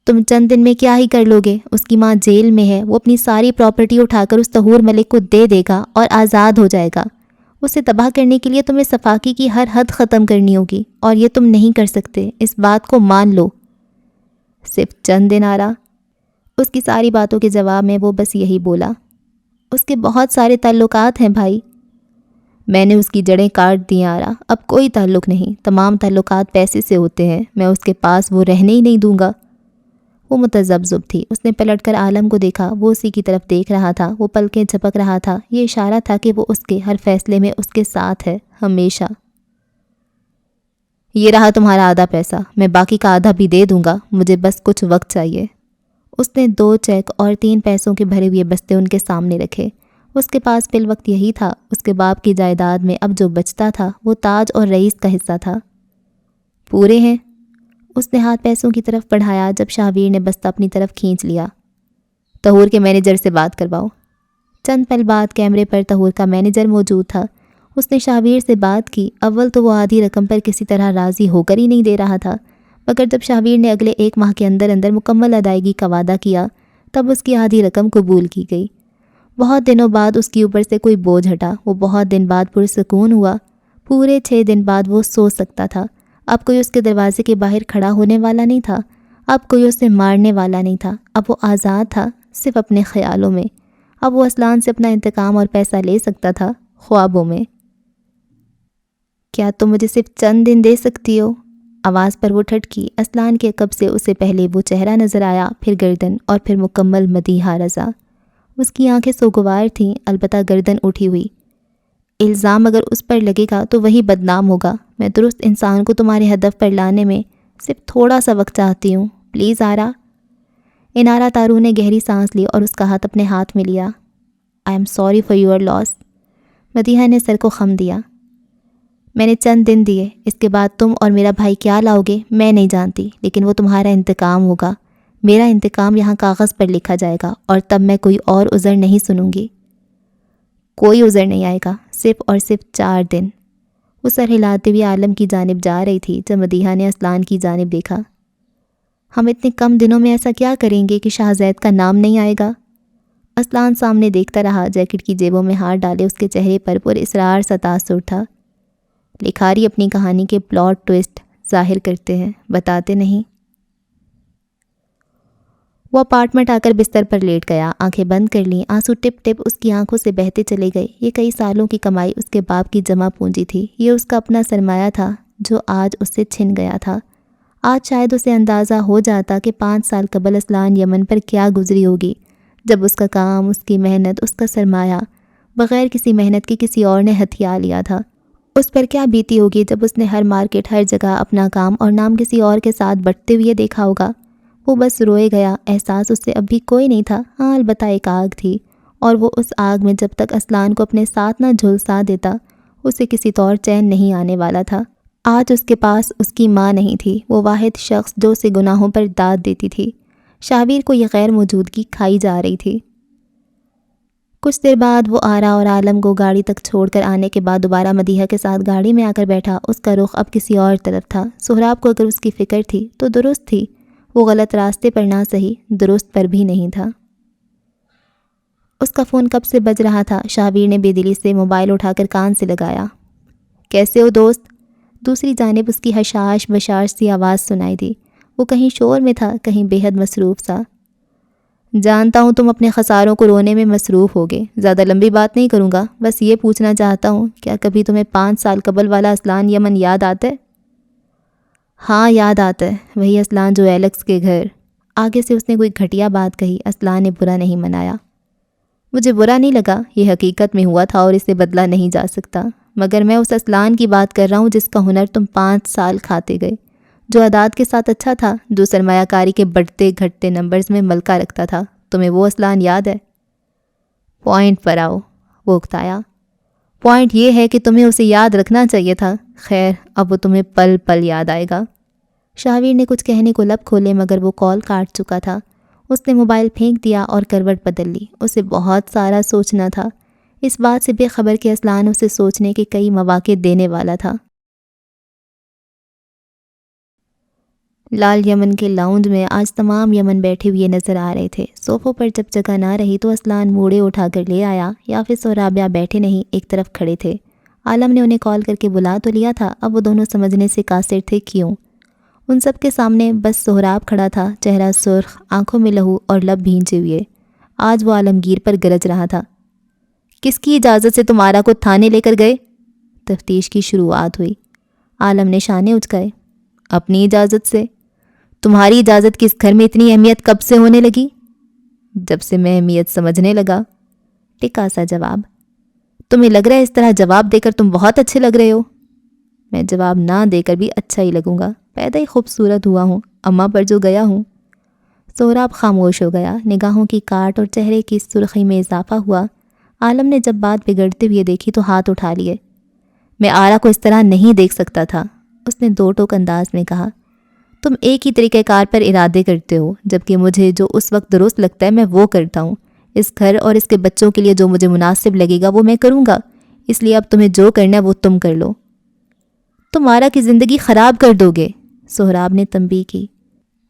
تم چند دن میں کیا ہی کر لوگے؟ اس کی ماں جیل میں ہے، وہ اپنی ساری پراپرٹی اٹھا کر اس طہور ملک کو دے دے گا اور آزاد ہو جائے گا۔ اسے تباہ کرنے کے لیے تمہیں صفاقی کی ہر حد ختم کرنی ہوگی، اور یہ تم نہیں کر سکتے، اس بات کو مان لو۔ صرف چند دن آرا؟ اس کی ساری باتوں کے جواب میں وہ بس یہی بولا۔ اس کے بہت سارے تعلقات ہیں بھائی۔ میں نے اس کی جڑیں کاٹ دی آرا، اب کوئی تعلق نہیں، تمام تعلقات پیسے سے ہوتے ہیں، میں اس کے پاس وہ رہنے ہی نہیں دوں گا۔ وہ متذبذب تھی۔ اس نے پلٹ کر عالم کو دیکھا، وہ اسی کی طرف دیکھ رہا تھا، وہ پلکیں جھپک رہا تھا، یہ اشارہ تھا کہ وہ اس کے ہر فیصلے میں اس کے ساتھ ہے، ہمیشہ۔ یہ رہا تمہارا آدھا پیسہ، میں باقی کا آدھا بھی دے دوں گا، مجھے بس کچھ وقت چاہیے۔ اس نے 2 چیک اور 3 پیسوں کے بھرے ہوئے بستے ان کے سامنے رکھے۔ اس کے پاس فی الوقت یہی تھا۔ اس کے باپ کی جائیداد میں اب جو بچتا تھا وہ تاج اور رئیس کا حصہ تھا۔ پورے ہیں؟ اس نے ہاتھ پیسوں کی طرف بڑھایا جب شاہویر نے بستہ اپنی طرف کھینچ لیا۔ طہور کے مینیجر سے بات کرواؤ۔ چند پل بعد کیمرے پر طہور کا مینیجر موجود تھا۔ اس نے شاہویر سے بات کی۔ اول تو وہ آدھی رقم پر کسی طرح راضی ہو کر ہی نہیں دے رہا تھا، مگر جب شاہویر نے اگلے 1 ماہ کے اندر اندر مکمل ادائیگی کا وعدہ کیا تب اس کی آدھی رقم قبول کی گئی۔ بہت دنوں بعد اس کے اوپر سے کوئی بوجھ ہٹا۔ وہ بہت دن بعد پرسکون ہوا۔ پورے 6 دن بعد وہ سو سکتا تھا۔ اب کوئی اس کے دروازے کے باہر کھڑا ہونے والا نہیں تھا، اب کوئی اسے مارنے والا نہیں تھا۔ اب وہ آزاد تھا، صرف اپنے خیالوں میں۔ اب وہ اسلان سے اپنا انتقام اور پیسہ لے سکتا تھا، خوابوں میں۔ کیا تم مجھے صرف چند دن دے سکتی ہو؟ آواز پر وہ ٹھٹکی۔ اسلان کے عقب سے اسے پہلے وہ چہرہ نظر آیا، پھر گردن، اور پھر مکمل مدیحہ رضا۔ اس کی آنکھیں سوگوار تھیں، البتہ گردن اٹھی ہوئی۔ الزام اگر اس پر لگے گا تو وہی بدنام ہوگا۔ میں درست انسان کو تمہارے ہدف پر لانے میں صرف تھوڑا سا وقت چاہتی ہوں، پلیز آرا۔ انارا تارو نے گہری سانس لی اور اس کا ہاتھ اپنے ہاتھ میں لیا۔ I'm sorry for your loss. Madiha نے سر کو خم دیا۔ میں نے چند دن دیے، اس کے بعد تم اور میرا بھائی کیا لاؤ گے میں نہیں جانتی، لیکن وہ تمہارا انتقام ہوگا۔ میرا انتقام یہاں کاغذ پر لکھا جائے گا، اور تب میں کوئی اور عذر نہیں سنوں گی۔ کوئی عذر نہیں آئے گا، صرف اور صرف 4 دن۔ وہ سر ہلاتے ہوئے عالم کی جانب جا رہی تھی جب مدیحہ نے اسلان کی جانب دیکھا۔ ہم اتنے کم دنوں میں ایسا کیا کریں گے کہ شاہزید کا نام نہیں آئے گا؟ اسلان سامنے دیکھتا رہا، جیکٹ کی جیبوں میں ہاتھ ڈالے اس کے چہرے پر پر اصرار سا تاثر تھا۔ لکھاری اپنی کہانی کے پلاٹ ٹویسٹ ظاہر کرتے ہیں، بتاتے نہیں۔ وہ اپارٹمنٹ آ کر بستر پر لیٹ گیا، آنکھیں بند کر لیں، آنسو ٹپ ٹپ اس کی آنکھوں سے بہتے چلے گئے۔ یہ کئی سالوں کی کمائی اس کے باپ کی جمع پونجی تھی، یہ اس کا اپنا سرمایہ تھا جو آج اس سے چھن گیا تھا۔ آج شاید اسے اندازہ ہو جاتا کہ 5 سال قبل اسلان یمن پر کیا گزری ہوگی، جب اس کا کام، اس کی محنت، اس کا سرمایہ بغیر کسی محنت کے کسی اور نے ہتھیا لیا تھا۔ اس پر کیا بیتی ہوگی جب اس نے ہر مارکیٹ، ہر جگہ اپنا کام اور نام کسی اور کے ساتھ بٹتے ہوئے دیکھا ہوگا۔ وہ بس روئے گیا۔ احساس اس سے اب بھی کوئی نہیں تھا، ہاں البتہ ایک آگ تھی، اور وہ اس آگ میں جب تک اسلان کو اپنے ساتھ نہ جھلسا دیتا اسے کسی طور چین نہیں آنے والا تھا۔ آج اس کے پاس اس کی ماں نہیں تھی، وہ واحد شخص جو اسے گناہوں پر داد دیتی تھی۔ شاہویر کو یہ غیر موجودگی کھائی جا رہی تھی۔ کچھ دیر بعد وہ آرا اور عالم کو گاڑی تک چھوڑ کر آنے کے بعد دوبارہ مدیحہ کے ساتھ گاڑی میں آ کر بیٹھا۔ اس کا رخ اب کسی اور طرف تھا۔ سہراب کو اگر اس کی فکر تھی تو درست تھی، وہ غلط راستے پر نہ سہی، درست پر بھی نہیں تھا۔ اس کا فون کب سے بج رہا تھا۔ شاہویر نے بے دلی سے موبائل اٹھا کر کان سے لگایا۔ کیسے ہو دوست؟ دوسری جانب اس کی حشاش بشاش سی آواز سنائی دی۔ وہ کہیں شور میں تھا، کہیں بے حد مصروف سا۔ جانتا ہوں تم اپنے خساروں کو رونے میں مصروف ہوگے، زیادہ لمبی بات نہیں کروں گا، بس یہ پوچھنا چاہتا ہوں کیا کبھی تمہیں 5 سال قبل والا اسلان یمن یاد آتا ہے؟ ہاں یاد آتا ہے، وہی اسلان جو ایلیکس کے گھر۔ آگے سے اس نے کوئی گھٹیا بات کہی۔ اسلان نے برا نہیں منایا۔ مجھے برا نہیں لگا، یہ حقیقت میں ہوا تھا اور اسے بدلا نہیں جا سکتا، مگر میں اس اسلان کی بات کر رہا ہوں جس کا ہنر تم 5 سال کھاتے گئے، جو اعداد کے ساتھ اچھا تھا، جو سرمایہ کاری کے بڑھتے گھٹتے نمبرز میں ملکہ رکھتا تھا۔ تمہیں وہ اسلان یاد ہے؟ پوائنٹ پر آؤ، وہ اکتایا۔ پوائنٹ یہ ہے کہ تمہیں اسے یاد رکھنا چاہیے تھا۔ خیر، اب وہ تمہیں پل پل یاد آئے گا۔ شاہویر نے کچھ کہنے کو لب کھولے مگر وہ کال کاٹ چکا تھا۔ اس نے موبائل پھینک دیا اور کروٹ بدل لی۔ اسے بہت سارا سوچنا تھا، اس بات سے بے خبر کہ اسلان اسے سوچنے کے کئی مواقع دینے والا تھا۔ لال یمن کے لاؤنج میں آج تمام یمن بیٹھے ہوئے نظر آ رہے تھے۔ صوفوں پر جب جگہ نہ رہی تو اسلان موڑے اٹھا کر لے آیا۔ یافس اور رابعہ بیٹھے نہیں، ایک طرف کھڑے تھے۔ عالم نے انہیں کال کر کے بلا تو لیا تھا، اب وہ دونوں سمجھنے سے قاصر تھے کیوں۔ ان سب کے سامنے بس سہراب کھڑا تھا، چہرہ سرخ، آنکھوں میں لہو اور لب بھینچے ہوئے۔ آج وہ عالمگیر پر گرج رہا تھا۔ کس کی اجازت سے تم آرا کو تھانے لے کر گئے؟ تفتیش کی شروعات ہوئی۔ عالم نے شانے اچکائے۔ اپنی اجازت سے؟ تمہاری اجازت کی اس گھر میں اتنی اہمیت کب سے ہونے لگی؟ جب سے میں اہمیت سمجھنے لگا۔ ٹکا سا جواب۔ تمہیں لگ رہا ہے اس طرح جواب دے کر تم بہت اچھے لگ رہے ہو؟ میں جواب نہ دے کر بھی اچھا ہی لگوں گا، پیدا ہی خوبصورت ہوا ہوں، اماں پر جو گیا ہوں۔ سہراب خاموش ہو گیا، نگاہوں کی کاٹ اور چہرے کی سرخی میں اضافہ ہوا۔ عالم نے جب بات بگڑتے ہوئے دیکھی تو ہاتھ اٹھا لیے۔ میں آرا کو اس طرح نہیں دیکھ سکتا تھا، اس نے دو ٹوک انداز میں کہا۔ تم ایک ہی طریقہ کار پر ارادے کرتے ہو، جبکہ مجھے جو اس وقت درست لگتا ہے میں وہ کرتا ہوں۔ اس گھر اور اس کے بچوں کے لیے جو مجھے مناسب لگے گا وہ میں کروں گا، اس لیے اب تمہیں جو کرنا ہے وہ تم کر لو۔ تم آرا کی زندگی خراب کر دو گے، سہراب نے تنبیہ کی۔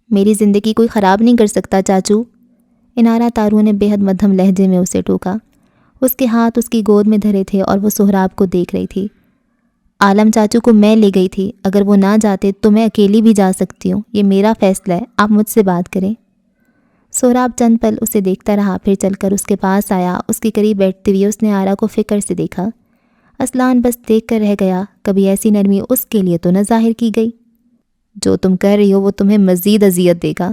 میری زندگی کوئی خراب نہیں کر سکتا چاچو، انارہ تارو نے بے حد مدھم لہجے میں اسے ٹوکا۔ اس کے ہاتھ اس کی گود میں دھرے تھے اور وہ سہراب کو دیکھ رہی تھی۔ عالم چاچو کو میں لے گئی تھی، اگر وہ نہ جاتے تو میں اکیلی بھی جا سکتی ہوں، یہ میرا فیصلہ ہے، آپ مجھ سے بات کریں۔ سہراب چند پل اسے دیکھتا رہا، پھر چل کر اس کے پاس آیا۔ اس کے قریب بیٹھتے ہوئے اس نے آرا کو فکر سے دیکھا۔ اسلان بس دیکھ کر رہ گیا، کبھی ایسی نرمی اس کے لیے تو نہ ظاہر کی گئی۔ جو تم کر رہی ہو وہ تمہیں مزید اذیت دے گا۔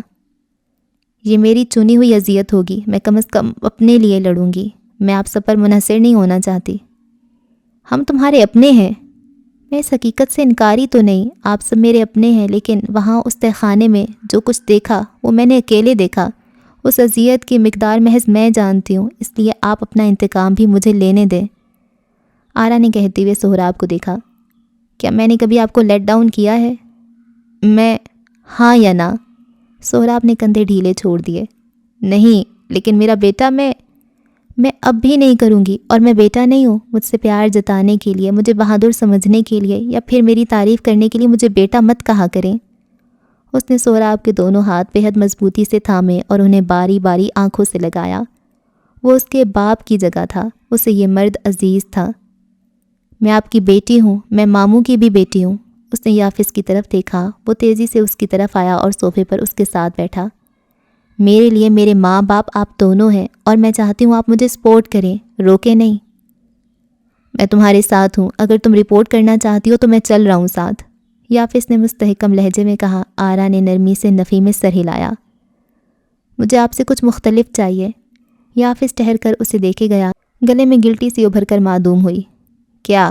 یہ میری چنی ہوئی اذیت ہوگی، میں کم از کم اپنے لیے لڑوں گی، میں آپ سب پر منحصر نہیں ہونا چاہتی۔ ہم تمہارے اپنے ہیں، میں اس حقیقت سے انکاری تو نہیں، آپ سب میرے اپنے ہیں، لیکن وہاں اس تہہ خانے میں جو کچھ دیکھا وہ میں نے اکیلے دیکھا۔ اس اذیت کی مقدار محض میں جانتی ہوں، اس لیے آپ اپنا انتقام بھی مجھے لینے دیں۔ آرا نے کہتے ہوئے سہراب کو دیکھا۔ کیا میں نے کبھی آپ کو لیٹ ڈاؤن کیا ہے؟ میں ہاں یا نہ؟ سہراب نے کندھے ڈھیلے چھوڑ دیے۔ نہیں، لیکن میرا بیٹا، میں اب بھی نہیں کروں گی، اور میں بیٹا نہیں ہوں۔ مجھ سے پیار جتانے کے لیے، مجھے بہادر سمجھنے کے لیے یا پھر میری تعریف کرنے کے لیے مجھے بیٹا مت کہا کریں۔ اس نے سہراب کے دونوں ہاتھ بے حد مضبوطی سے تھامے اور انہیں باری باری آنکھوں سے لگایا۔ وہ اس کے باپ کی جگہ تھا، اسے یہ مرد عزیز تھا۔ میں آپ کی بیٹی ہوں، میں ماموں کی بھی بیٹی ہوں۔ اس نے یافس کی طرف دیکھا، وہ تیزی سے اس کی طرف آیا اور صوفے پر اس کے ساتھ بیٹھا۔ میرے لیے میرے ماں باپ آپ دونوں ہیں، اور میں چاہتی ہوں آپ مجھے سپورٹ کریں، روکے نہیں۔ میں تمہارے ساتھ ہوں، اگر تم رپورٹ کرنا چاہتی ہو تو میں چل رہا ہوں ساتھ، یافس نے مستحکم لہجے میں کہا۔ آرا نے نرمی سے نفی میں سر ہلایا۔ مجھے آپ سے کچھ مختلف چاہیے۔ یافس ٹہر کر اسے دیکھے گیا، گلے میں گلٹی سی ابھر کر معدوم ہوئی۔ کیا؟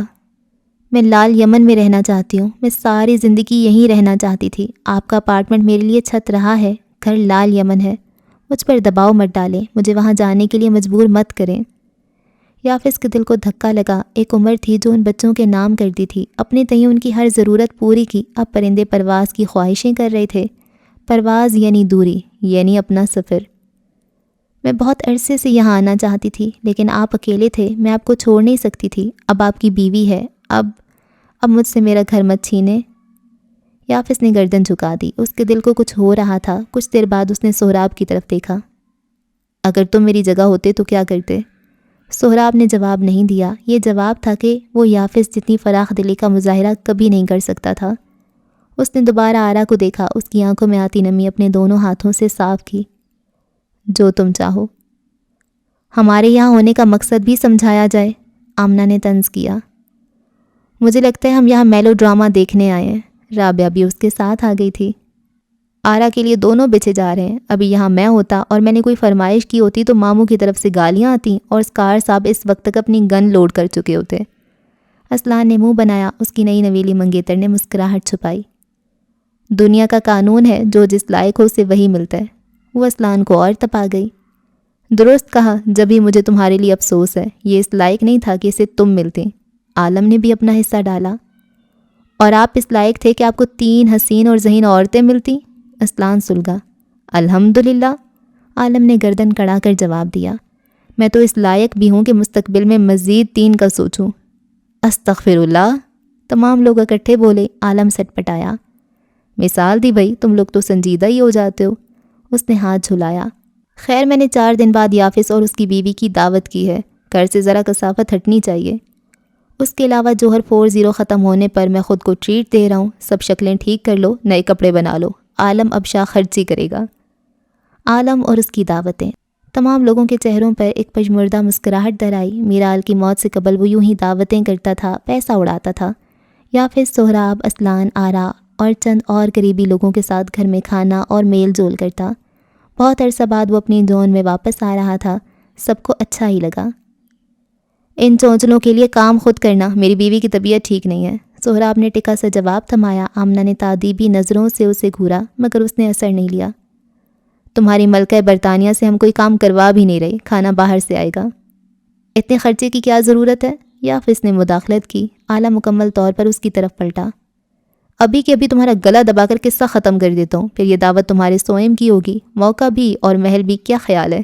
میں لال یمن میں رہنا چاہتی ہوں، میں ساری زندگی یہیں رہنا چاہتی تھی۔ آپ کا اپارٹمنٹ میرے لیے چھت رہا ہے، گھر لال یمن ہے۔ مجھ پر دباؤ مت ڈالیں، مجھے وہاں جانے کے لیے مجبور مت کریں۔ یافس کے دل کو دھکا لگا، ایک عمر تھی جو ان بچوں کے نام کرتی تھی، اپنے تئیں ان کی ہر ضرورت پوری کی، اب پرندے پرواز کی خواہشیں کر رہے تھے۔ پرواز یعنی دوری، یعنی اپنا سفر۔ میں بہت عرصے سے یہاں آنا چاہتی تھی، لیکن آپ اکیلے تھے، میں آپ کو چھوڑ نہیں سکتی تھی۔ اب آپ کی بیوی ہے، اب مجھ سے میرا گھر مت چھینے۔ یافس نے گردن جھکا دی، اس کے دل کو کچھ ہو رہا تھا۔ کچھ دیر بعد اس نے سہراب کی طرف دیکھا۔ اگر تم میری جگہ ہوتے تو کیا کرتے؟ سہراب نے جواب نہیں دیا۔ یہ جواب تھا کہ وہ یافس جتنی فراخ دلی کا مظاہرہ کبھی نہیں کر سکتا تھا۔ اس نے دوبارہ آرا کو دیکھا، اس کی آنکھوں میں آتی نمی اپنے دونوں ہاتھوں سے صاف کی۔ جو تم چاہو۔ ہمارے یہاں ہونے کا مقصد بھی سمجھایا جائے، آمنہ نے طنز کیا۔ مجھے لگتا ہے ہم یہاں میلو ڈرامہ دیکھنے آئے ہیں۔ رابعہ بھی اس کے ساتھ آ گئی تھی۔ آرا کے لیے دونوں بچے جا رہے ہیں۔ ابھی یہاں میں ہوتا اور میں نے کوئی فرمائش کی ہوتی تو ماموں کی طرف سے گالیاں آتیں اور اسکار صاحب اس وقت تک اپنی گن لوڈ کر چکے ہوتے۔ اسلان نے منہ بنایا۔ اس کی نئی نویلی منگیتر نے مسکراہٹ چھپائی۔ دنیا کا قانون ہے، جو جس لائق ہو اسے وہی ملتا ہے۔ وہ اسلان کو اور تپا گئی۔ درست کہا، جب ہی مجھے تمہارے لیے افسوس ہے، یہ اس لائق نہیں تھا کہ اسے تم ملتے۔ عالم نے بھی اپنا حصہ ڈالا۔ اور آپ اس لائق تھے کہ آپ کو 3 حسین اور ذہین عورتیں ملتی؟ اسلان سلگا۔ الحمدللہ، عالم نے گردن کڑا کر جواب دیا۔ میں تو اس لائق بھی ہوں کہ مستقبل میں مزید 3 کا سوچوں۔ استغفر اللہ، تمام لوگ اکٹھے بولے۔ عالم سٹ پٹایا۔ مثال دی بھائی، تم لوگ تو سنجیدہ ہی ہو جاتے ہو۔ اس نے ہاتھ جھلایا۔ خیر، میں نے 4 دن بعد یافس اور اس کی بیوی کی دعوت کی ہے، گھر سے ذرا کثافت ہٹنی چاہیے۔ اس کے علاوہ جوہر 40 ختم ہونے پر میں خود کو ٹریٹ دے رہا ہوں، سب شکلیں ٹھیک کر لو، نئے کپڑے بنا لو، عالم اب شاہ خرچی کرے گا۔ عالم اور اس کی دعوتیں۔ تمام لوگوں کے چہروں پر ایک پژمردہ مسکراہٹ در آئی۔ میرال کی موت سے قبل وہ یوں ہی دعوتیں کرتا تھا، پیسہ اڑاتا تھا، یا پھر سہراب، اسلان، آرا اور چند اور قریبی لوگوں کے ساتھ گھر میں کھانا اور میل جول کرتا۔ بہت عرصہ بعد وہ اپنی جون میں واپس آ رہا تھا، سب کو اچھا ہی لگا۔ ان چونچلوں کے لیے کام خود کرنا، میری بیوی کی طبیعت ٹھیک نہیں ہے۔ سہراب نے ٹکا سا جواب تھمایا۔ آمنہ نے تعدیبی نظروں سے اسے گھورا، مگر اس نے اثر نہیں لیا۔ تمہاری ملکہ برطانیہ سے ہم کوئی کام کروا بھی نہیں رہے، کھانا باہر سے آئے گا۔ اتنے خرچے کی کیا ضرورت ہے؟ یافس نے مداخلت کی۔ اعلیٰ مکمل طور پر اس کی طرف پلٹا۔ ابھی کے ابھی تمہارا گلا دبا کر قصہ ختم کر دیتا ہوں، پھر یہ دعوت تمہارے سوئم کی ہوگی، موقع بھی اور محل بھی۔ کیا خیال ہے؟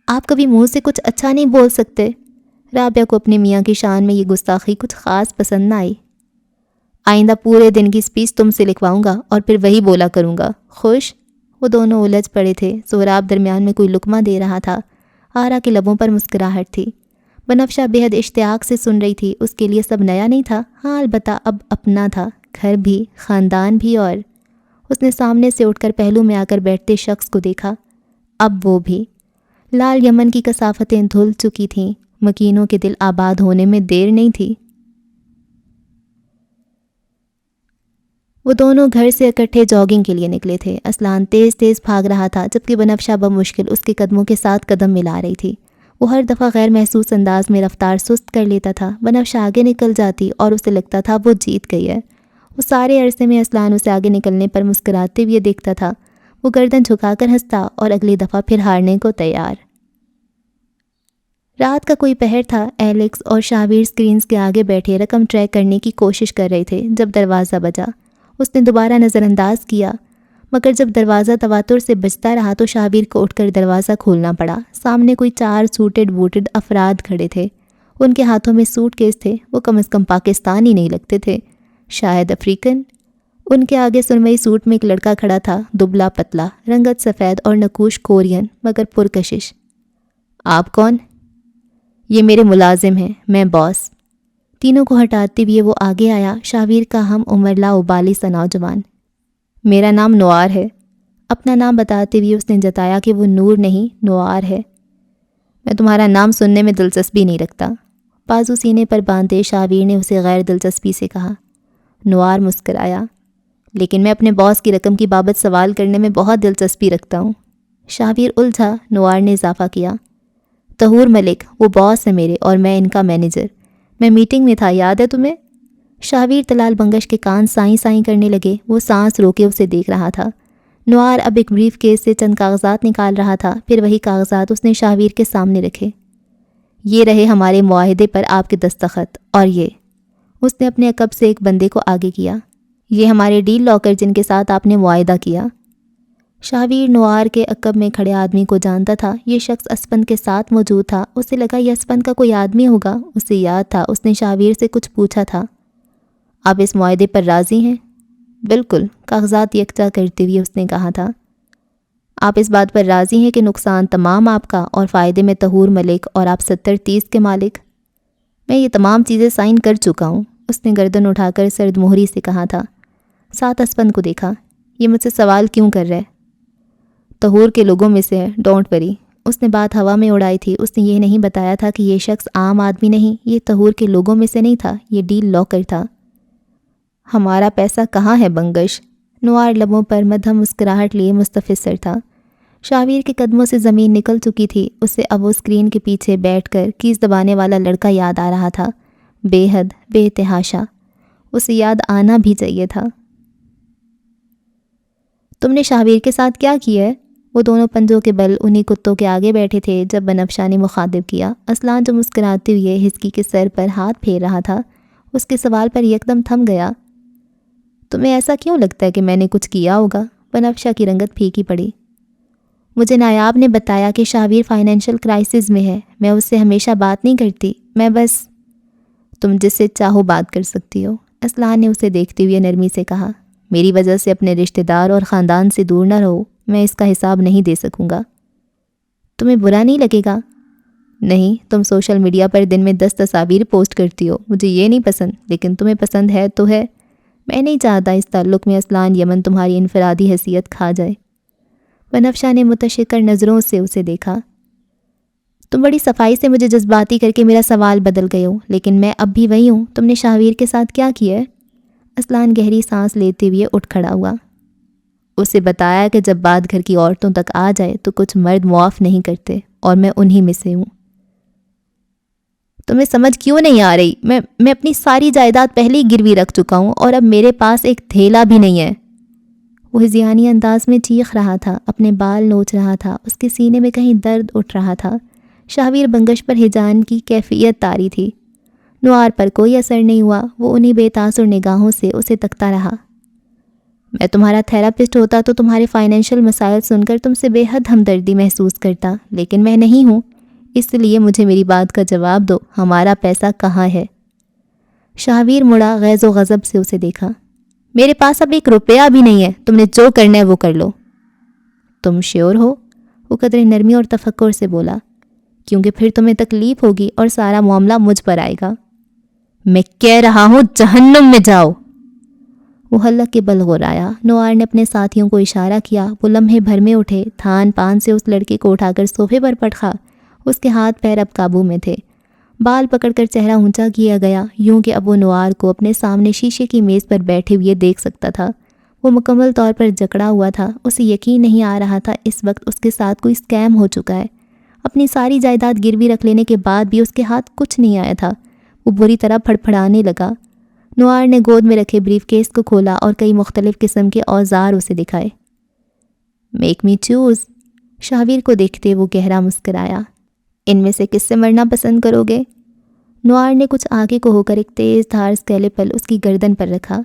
آپ کبھی منہ سے کچھ اچھا نہیں بول سکتے؟ رابعہ کو اپنے میاں کی شان میں یہ گستاخی کچھ خاص پسند نہ آئی۔ آئندہ پورے دن کی اسپیچ تم سے لکھواؤں گا اور پھر وہی بولا کروں گا۔ خوش؟ وہ دونوں الجھ پڑے تھے۔ سہراب درمیان میں کوئی لقمہ دے رہا تھا۔ آرا کے لبوں پر مسکراہٹ تھی۔ بنفشہ بے حد اشتیاق سے سن رہی تھی۔ اس کے لیے سب نیا نہیں تھا، ہاں البتہ اب اپنا تھا، گھر بھی، خاندان بھی۔ اور اس نے سامنے سے اٹھ کر پہلو میں آ کر بیٹھتے شخص کو دیکھا۔ اب وہ بھی۔ لال یمن کی کثافتیں دھل چکی تھیں، مکینوں کے دل آباد ہونے میں دیر نہیں تھی۔ وہ دونوں گھر سے اکٹھے جاگنگ کے لیے نکلے تھے۔ اسلان تیز تیز بھاگ رہا تھا، جبکہ بنفشہ بمشکل اس کے قدموں کے ساتھ قدم ملا رہی تھی۔ وہ ہر دفعہ غیر محسوس انداز میں رفتار سست کر لیتا تھا۔ بنفشہ آگے نکل جاتی اور اسے لگتا تھا وہ جیت گئی ہے۔ وہ سارے عرصے میں اسلان اسے آگے نکلنے پر مسکراتے ہوئے دیکھتا تھا۔ وہ گردن جھکا کر ہنستا اور اگلی دفعہ پھر ہارنے کو تیار۔ رات کا کوئی پہر تھا۔ ایلیکس اور شاویر سکرینز کے آگے بیٹھے رقم ٹریک کرنے کی کوشش کر رہے تھے جب دروازہ بجا۔ اس نے دوبارہ نظر انداز کیا، مگر جب دروازہ تواتر سے بجتا رہا تو شاویر کو اٹھ کر دروازہ کھولنا پڑا۔ سامنے کوئی 4 سوٹڈ بوٹڈ افراد کھڑے تھے۔ ان کے ہاتھوں میں سوٹ کیس تھے۔ وہ کم از کم پاکستانی نہیں لگتے تھے، شاید افریقن۔ ان کے آگے سرمئی سوٹ میں ایک لڑکا کھڑا تھا، دبلا پتلا، رنگت سفید اور نقوش کورین مگر پرکشش۔ آپ کون؟ یہ میرے ملازم ہیں، میں باس۔ تینوں کو ہٹاتے ہوئے وہ آگے آیا، شاویر کا ہم عمر لا ابالی سا نوجوان۔ میرا نام نوار ہے۔ اپنا نام بتاتے ہوئے اس نے جتایا کہ وہ نور نہیں، نوار ہے۔ میں تمہارا نام سننے میں دلچسپی نہیں رکھتا، بازو سینے پر باندھے شاویر نے اسے غیر دلچسپی سے کہا۔ نوار مسکرایا۔ لیکن میں اپنے باس کی رقم کی بابت سوال کرنے میں بہت دلچسپی رکھتا ہوں۔ شاویر الجھا۔ نوار نے اضافہ کیا، طہور ملک، وہ باس ہے میرے اور میں ان کا مینیجر۔ میں میٹنگ میں تھا، یاد ہے تمہیں؟ شاویر تلال بنگش کے کان سائیں سائیں کرنے لگے۔ وہ سانس روکے اسے دیکھ رہا تھا۔ نوار اب ایک بریف کیس سے چند کاغذات نکال رہا تھا، پھر وہی کاغذات اس نے شاویر کے سامنے رکھے۔ یہ رہے ہمارے معاہدے پر آپ کے دستخط، اور یہ، اس نے اپنے عقب سے ایک بندے کو آگے کیا، یہ ہمارے ڈیل لاکر جن کے ساتھ آپ نے معاہدہ کیا۔ شاویر نوار کے عقب میں کھڑے آدمی کو جانتا تھا۔ یہ شخص اسپند کے ساتھ موجود تھا۔ اسے لگا یہ اسپند کا کوئی آدمی ہوگا۔ اسے یاد تھا اس نے شاویر سے کچھ پوچھا تھا۔ آپ اس معاہدے پر راضی ہیں؟ بالکل، کاغذات یکجا کرتے ہوئے اس نے کہا تھا۔ آپ اس بات پر راضی ہیں کہ نقصان تمام آپ کا اور فائدے میں طہور ملک اور آپ 70-30 کے مالک؟ میں یہ تمام چیزیں سائن کر چکا ہوں، اس نے گردن اٹھا کر سرد مہری سے کہا تھا۔ ساتھ اسپند کو دیکھا۔ یہ مجھ سے سوال کیوں کر رہے؟ طہور کے لوگوں میں سے ہے، ڈونٹ وری۔ اس نے بات ہوا میں اڑائی تھی۔ اس نے یہ نہیں بتایا تھا کہ یہ شخص عام آدمی نہیں، یہ طہور کے لوگوں میں سے نہیں تھا، یہ ڈیل لاکر تھا۔ ہمارا پیسہ کہاں ہے بنگش؟ نوار لبوں پر مدھم مسکراہٹ لیے مستفسر تھا۔ شاویر کے قدموں سے زمین نکل چکی تھی۔ اسے اب وہ اسکرین کے پیچھے بیٹھ کر کیس دبانے والا لڑکا یاد آ رہا تھا، بے حد بے تحاشا۔ اسے یاد آنا بھی چاہیے تھا۔ تم نے شاویر کے ساتھ کیا کیا ہے؟ وہ دونوں پنجوں کے بل انہی کتوں کے آگے بیٹھے تھے جب بنفشہ نے مخاطب کیا۔ اسلان جو مسکراتے ہوئے ہسکی کے سر پر ہاتھ پھیر رہا تھا، اس کے سوال پر یکدم تھم گیا۔ تمہیں ایسا کیوں لگتا ہے کہ میں نے کچھ کیا ہوگا؟ بنفشہ کی رنگت پھیکی پڑی۔ مجھے نایاب نے بتایا کہ شاویر فائنینشیل کرائسس میں ہے۔ میں اس سے ہمیشہ بات نہیں کرتی، میں بس… تم جس سے چاہو بات کر سکتی ہو، اسلان نے اسے دیکھتے ہوئے نرمی سے کہا۔ میری وجہ سے اپنے رشتہ دار اور خاندان سے دور نہ رہو، میں اس کا حساب نہیں دے سکوں گا۔ تمہیں برا نہیں لگے گا؟ نہیں، تم سوشل میڈیا پر دن میں 10 تصاویر پوسٹ کرتی ہو، مجھے یہ نہیں پسند، لیکن تمہیں پسند ہے تو ہے۔ میں نہیں چاہتا اس تعلق میں اسلان یمن تمہاری انفرادی حیثیت کھا جائے۔ بنفشہ نے متشکر نظروں سے اسے دیکھا۔ تم بڑی صفائی سے مجھے جذباتی کر کے میرا سوال بدل گئے ہو، لیکن میں اب بھی وہی ہوں۔ تم نے شاویر کے ساتھ کیا کیا ہے؟ اسلان گہری سانس لیتے ہوئے اٹھ کھڑا ہوا۔ اسے بتایا کہ جب بات گھر کی عورتوں تک آ جائے تو کچھ مرد معاف نہیں کرتے، اور میں انہی میں سے ہوں۔ تمہیں سمجھ کیوں نہیں آ رہی؟ میں اپنی ساری جائیداد پہلے ہی گروی رکھ چکا ہوں، اور اب میرے پاس ایک تھیلا بھی نہیں ہے۔ وہ ہذیانی انداز میں چیخ رہا تھا، اپنے بال نوچ رہا تھا، اس کے سینے میں کہیں درد اٹھ رہا تھا۔ شاویر بنگش پر ہجان کی کیفیت طاری تھی۔ نوار پر کوئی اثر نہیں ہوا، وہ انہی بے تاثر نگاہوں سے اسے تکتا رہا۔ میں تمہارا تھراپسٹ ہوتا تو تمہارے فائنینشیل مسائل سن کر تم سے بے حد ہمدردی محسوس کرتا، لیکن میں نہیں ہوں، اس لیے مجھے میری بات کا جواب دو، ہمارا پیسہ کہاں ہے؟ شاویر مڑا، غیظ و غضب سے اسے دیکھا۔ میرے پاس اب 1 روپیہ بھی نہیں ہے، تم نے جو کرنا ہے وہ کر لو۔ تم شیور ہو؟ وہ قدرے نرمی اور تفکر سے بولا۔ کیونکہ پھر تمہیں تکلیف ہوگی اور سارا معاملہ مجھ پر آئے گا۔ میں کہہ رہا ہوں جہنم میں جاؤ۔ وہ حلق کے بل غرایا۔ نوار نے اپنے ساتھیوں کو اشارہ کیا۔ وہ لمحے بھر میں اٹھے، تھان پان سے اس لڑکے کو اٹھا کر صوفے پر پٹخا۔ اس کے ہاتھ پیر اب قابو میں تھے۔ بال پکڑ کر چہرہ اونچا کیا گیا، یوں کہ اب وہ نوار کو اپنے سامنے شیشے کی میز پر بیٹھے ہوئے دیکھ سکتا تھا۔ وہ مکمل طور پر جکڑا ہوا تھا۔ اسے یقین نہیں آ رہا تھا اس وقت اس کے ساتھ کوئی اسکیم ہو چکا ہے۔ اپنی ساری جائیداد گروی رکھ لینے کے بعد بھی اس کے ہاتھ کچھ نہیں آیا تھا۔ وہ بری طرح پھڑپھڑانے لگا۔ نوار نے گود میں رکھے بریف کیس کو کھولا اور کئی مختلف قسم کے اوزار اسے دکھائے۔ Make me choose. شاویر کو دیکھتے وہ گہرا مسکرایا۔ ان میں سے کس سے مرنا پسند کرو گے؟ نوار نے کچھ آگے کو ہو کر ایک تیز دھار اسکیلپل اس کی گردن پر رکھا۔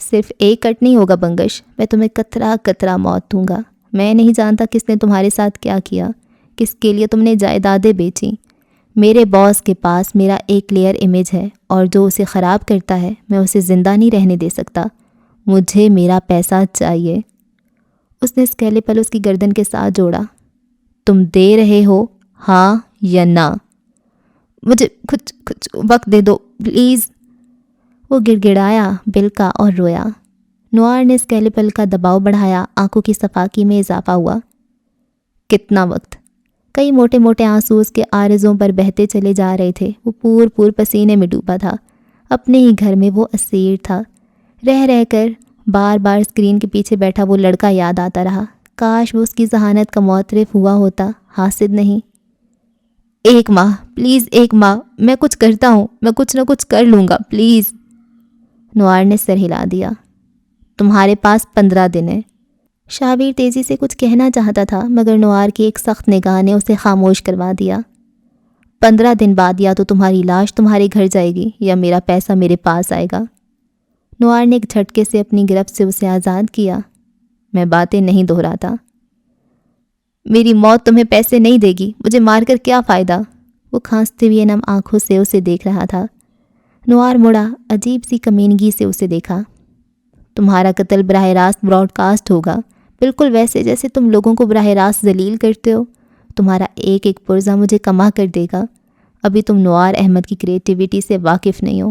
صرف ایک کٹ نہیں ہوگا بنگش، میں تمہیں قطرہ قطرہ موت دوں گا۔ میں نہیں جانتا کس نے تمہارے ساتھ کیا کیا، کس کے لیے تم نے جائیدادیں بیچیں۔ میرے باس کے پاس میرا ایک کلیئر امیج ہے، اور جو اسے خراب کرتا ہے میں اسے زندہ نہیں رہنے دے سکتا۔ مجھے میرا پیسہ چاہیے۔ اس نے اسکیلپل اس کی گردن کے ساتھ جوڑا۔ تم دے رہے ہو، ہاں یا نہ؟ مجھے کچھ وقت دے دو پلیز۔ وہ گڑ گڑایا، بلکا اور رویا۔ نوار نے اسکیلپل کا دباؤ بڑھایا، آنکھوں کی صفاکی میں اضافہ ہوا۔ کتنا وقت؟ کئی موٹے موٹے آنسو اس کے عارضوں پر بہتے چلے جا رہے تھے۔ وہ پور پسینے میں ڈوبا تھا۔ اپنے ہی گھر میں وہ اسیر تھا۔ رہ رہ کر بار بار اسکرین کے پیچھے بیٹھا وہ لڑکا یاد آتا رہا۔ کاش وہ اس کی ذہانت کا معترف ہوا ہوتا، حاسد نہیں۔ 1 ماہ، پلیز 1 ماہ، میں کچھ کرتا ہوں، میں کچھ نہ کچھ کر لوں گا، پلیز۔ نوار نے سر ہلا دیا۔ تمہارے پاس 15 دن ہے۔ شاویر تیزی سے کچھ کہنا چاہتا تھا، مگر نوار کی ایک سخت نگاہ نے اسے خاموش کروا دیا۔ 15 دن بعد یا تو تمہاری لاش تمہارے گھر جائے گی یا میرا پیسہ میرے پاس آئے گا۔ نوار نے ایک جھٹکے سے اپنی گرفت سے اسے آزاد کیا۔ میں باتیں نہیں دہراتا۔ میری موت تمہیں پیسے نہیں دے گی، مجھے مار کر کیا فائدہ؟ وہ کھانستے ہوئے نم آنکھوں سے اسے دیکھ رہا تھا۔ نوار مڑا، عجیب سی کمینگی سے اسے دیکھا۔ تمہارا قتل براہ راست براڈ کاسٹ ہوگا، بالکل ویسے جیسے تم لوگوں کو براہ راست ذلیل کرتے ہو. تمہارا ایک ایک پرزہ مجھے کما کر دے گا. ابھی تم نوار احمد کی کریٹیوٹی سے واقف نہیں ہو.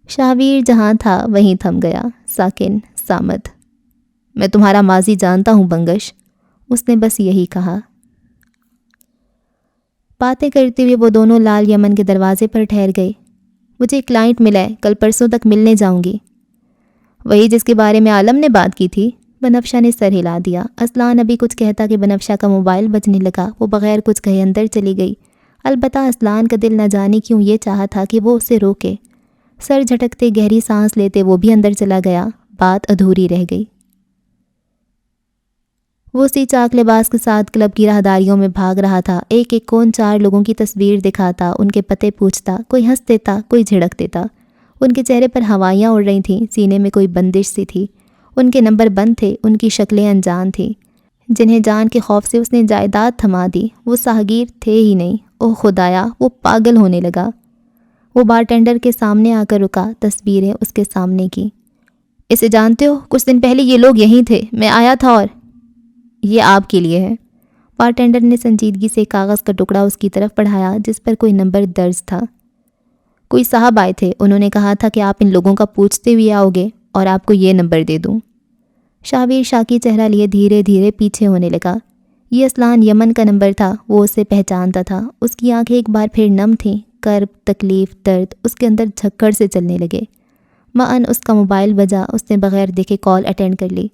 شاہویر جہاں تھا وہیں تھم گیا، ساکن، صامت. میں تمہارا ماضی جانتا ہوں بنگش، اس نے بس یہی کہا. باتیں کرتے ہوئے وہ دونوں لال یمن کے دروازے پر ٹھہر گئے. مجھے ایک کلائنٹ ملا ہے، کل پرسوں تک ملنے جاؤں گی. وہی جس کے بارے میں عالم نے بات کی تھی؟ بنفشہ نے سر ہلا دیا. اسلان ابھی کچھ کہتا کہ بنفشہ کا موبائل بجنے لگا. وہ بغیر کچھ کہے اندر چلی گئی. البتہ اسلان کا دل نہ جانے کیوں یہ چاہا تھا کہ وہ اسے روکے. سر جھٹکتے گہری سانس لیتے وہ بھی اندر چلا گیا. بات ادھوری رہ گئی. وہ اسی چاک لباس کے ساتھ کلب کی راہداریوں میں بھاگ رہا تھا. ایک ایک کون 4 لوگوں کی تصویر دکھاتا، ان کے پتے پوچھتا. کوئی ہنس دیتا، کوئی جھڑک دیتا. ان کے چہرے پر ہوائیاں اڑ رہی تھیں، سینے میں کوئی بندش سی تھی. ان کے نمبر بند تھے، ان کی شکلیں انجان تھیں، جنہیں جان کے خوف سے اس نے جائیداد تھما دی. وہ ساہگیر تھے ہی نہیں. اوہ خدایا، وہ پاگل ہونے لگا. وہ بارٹینڈر کے سامنے آ کر رکا، تصویریں اس کے سامنے کی. اسے جانتے ہو؟ کچھ دن پہلے یہ لوگ یہیں تھے، میں آیا تھا اور یہ آپ کے لیے ہے. بارٹینڈر نے سنجیدگی سے کاغذ کا ٹکڑا اس کی طرف بڑھایا جس پر کوئی نمبر درج تھا. کوئی صاحب آئے تھے، انہوں نے کہا تھا کہ آپ ان لوگوں کا پوچھتے ہوئے آؤ گے اور آپ کو یہ نمبر دے دوں. شاہویر شاکی چہرہ لیے دھیرے دھیرے پیچھے ہونے لگا. یہ اسلان یمن کا نمبر تھا. وہ اسے پہچانتا تھا. اس کی آنکھیں ایک بار پھر نم تھیں. کرب، تکلیف، درد اس کے اندر جھکڑ سے چلنے لگے. معاً اس کا موبائل بجا. اس نے بغیر دیکھے کال اٹینڈ کر لی.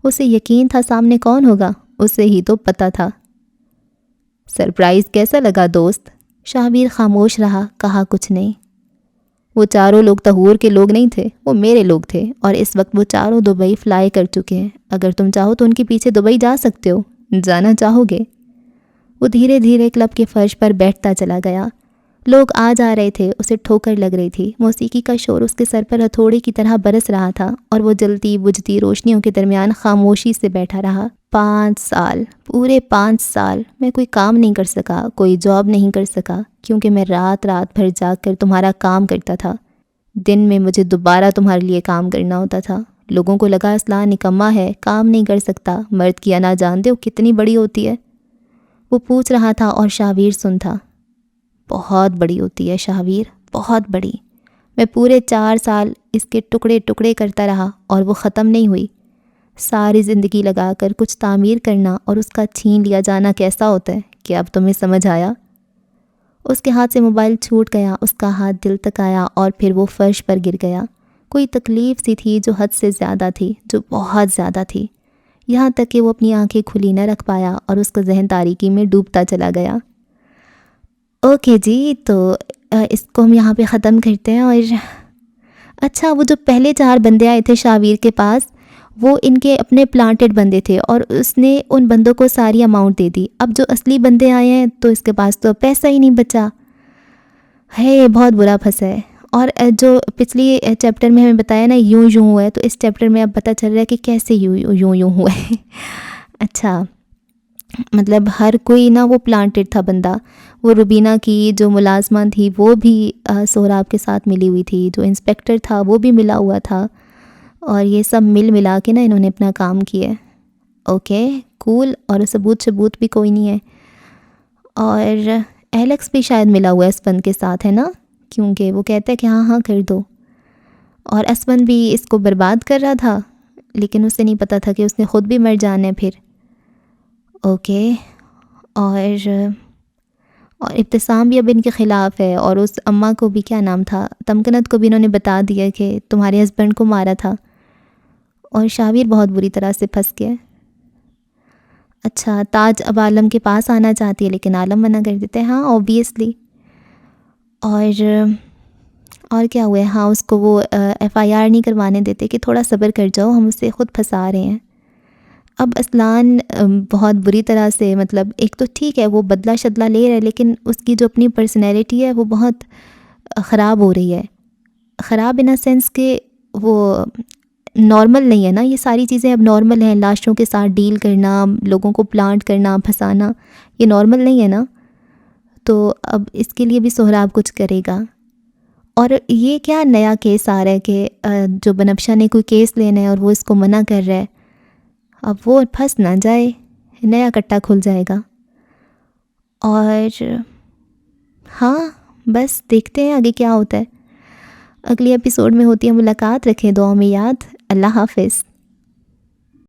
اسے یقین تھا سامنے کون ہوگا، اسے ہی تو پتہ تھا. سرپرائز کیسا لگا دوست؟ شاہویر خاموش رہا، کہا کچھ نہیں. وہ چاروں لوگ تہور کے لوگ نہیں تھے، وہ میرے لوگ تھے، اور اس وقت وہ چاروں دبئی فلائی کر چکے ہیں. اگر تم چاہو تو ان کے پیچھے دبئی جا سکتے ہو. جانا چاہو گے؟ وہ دھیرے دھیرے کلب کے فرش پر بیٹھتا چلا گیا. لوگ آ جا رہے تھے. اسے ٹھوکر لگ رہی تھی. موسیقی کا شور اس کے سر پر ہتھوڑے کی طرح برس رہا تھا اور وہ جلتی بجھتی روشنیوں کے درمیان خاموشی سے بیٹھا رہا. 5 سال، پورے 5 سال میں کوئی کام نہیں کر سکا، کوئی جاب نہیں کر سکا، کیونکہ میں رات رات بھر جاگ کر تمہارا کام کرتا تھا. دن میں مجھے دوبارہ تمہارے لیے کام کرنا ہوتا تھا. لوگوں کو لگا اسلام نکما ہے، کام نہیں کر سکتا. مرد کی انا جانتے ہو کتنی بڑی ہوتی ہے؟ وہ پوچھ رہا تھا اور شاہویر سن تھا. بہت بڑی ہوتی ہے شاہویر، بہت بڑی. میں پورے 4 سال اس کے ٹکڑے ٹکڑے کرتا رہا اور وہ ختم نہیں ہوئی. ساری زندگی لگا کر کچھ تعمیر کرنا اور اس کا چھین لیا جانا کیسا ہوتا ہے، کہ اب تمہیں سمجھ آیا؟ اس کے ہاتھ سے موبائل چھوٹ گیا. اس کا ہاتھ دل تک آیا اور پھر وہ فرش پر گر گیا. کوئی تکلیف سی تھی جو حد سے زیادہ تھی، جو بہت زیادہ تھی، یہاں تک کہ وہ اپنی آنکھیں کھلی نہ رکھ پایا اور اس کا ذہن تاریکی میں ڈوبتا چلا گیا. اوکے جی، تو اس کو ہم یہاں پہ ختم کرتے ہیں. اور اچھا، وہ جو پہلے 4 بندے آئے تھے شاہویر کے پاس، وہ ان کے اپنے پلانٹڈ بندے تھے اور اس نے ان بندوں کو ساری اماؤنٹ دے دی. اب جو اصلی بندے آئے ہیں تو اس کے پاس تو پیسہ ہی نہیں بچا ہے. بہت برا پھنسا ہے. اور جو پچھلی چیپٹر میں ہمیں بتایا نا یوں یوں ہوا ہے، تو اس چیپٹر میں اب پتہ چل رہا ہے کہ کیسے یوں یوں ہوا ہے. اچھا، مطلب ہر کوئی نا وہ پلانٹڈ تھا بندہ. وہ روبینہ کی جو ملازمہ تھی وہ بھی سہراب کے ساتھ ملی ہوئی تھی. جو انسپیکٹر تھا وہ بھی ملا ہوا تھا. اور یہ سب ملا کے نا انہوں نے اپنا کام کیا. اوکے کول. اور ثبوت بھی کوئی نہیں ہے. اور ایلیکس بھی شاید ملا ہوا ہے اسپن کے ساتھ، ہے نا، کیونکہ وہ کہتا ہے کہ ہاں کر دو. اور اسپن بھی اس کو برباد کر رہا تھا، لیکن اسے نہیں پتہ تھا کہ اس نے خود بھی مر جانا ہے پھر. اوکے. اور ابتسام بھی اب ان کے خلاف ہے. اور اس اماں کو بھی کیا نام تھا، تمکنت کو بھی انہوں نے بتا دیا کہ تمہارے ہسبینڈ کو مارا تھا. اور شاہویر بہت بری طرح سے پھنس گیا. اچھا، تاج اب عالم کے پاس آنا چاہتی ہے لیکن عالم منع کر دیتے ہیں. ہاں اوبیسلی. اور کیا ہوا ہے؟ ہاں اس کو وہ FIR نہیں کروانے دیتے کہ تھوڑا صبر کر جاؤ، ہم اسے خود پھنسا رہے ہیں. اب اسلان بہت بری طرح سے، مطلب ایک تو ٹھیک ہے وہ بدلہ شدلہ لے رہا ہے، لیکن اس کی جو اپنی پرسنالٹی ہے وہ بہت خراب ہو رہی ہے. خراب ان سینس کہ وہ نارمل نہیں ہے نا. یہ ساری چیزیں اب نارمل ہیں. لاشوں کے ساتھ ڈیل کرنا، لوگوں کو پلانٹ کرنا، پھنسانا، یہ نارمل نہیں ہے نا. تو اب اس کے لیے بھی سہراب کچھ کرے گا. اور یہ کیا نیا کیس آ رہا ہے کہ جو بنفشہ نے کوئی کیس لینا ہے اور وہ اس کو منع کر رہا ہے. اب وہ پھنس نہ جائے، نیا کٹا کھل جائے گا۔ اور ہاں بس دیکھتے ہیں آگے کیا ہوتا ہے۔ اگلی ایپیسوڈ میں ہوتی ہے ملاقات، رکھیں دعاؤں میں یاد۔ اللہ حافظ۔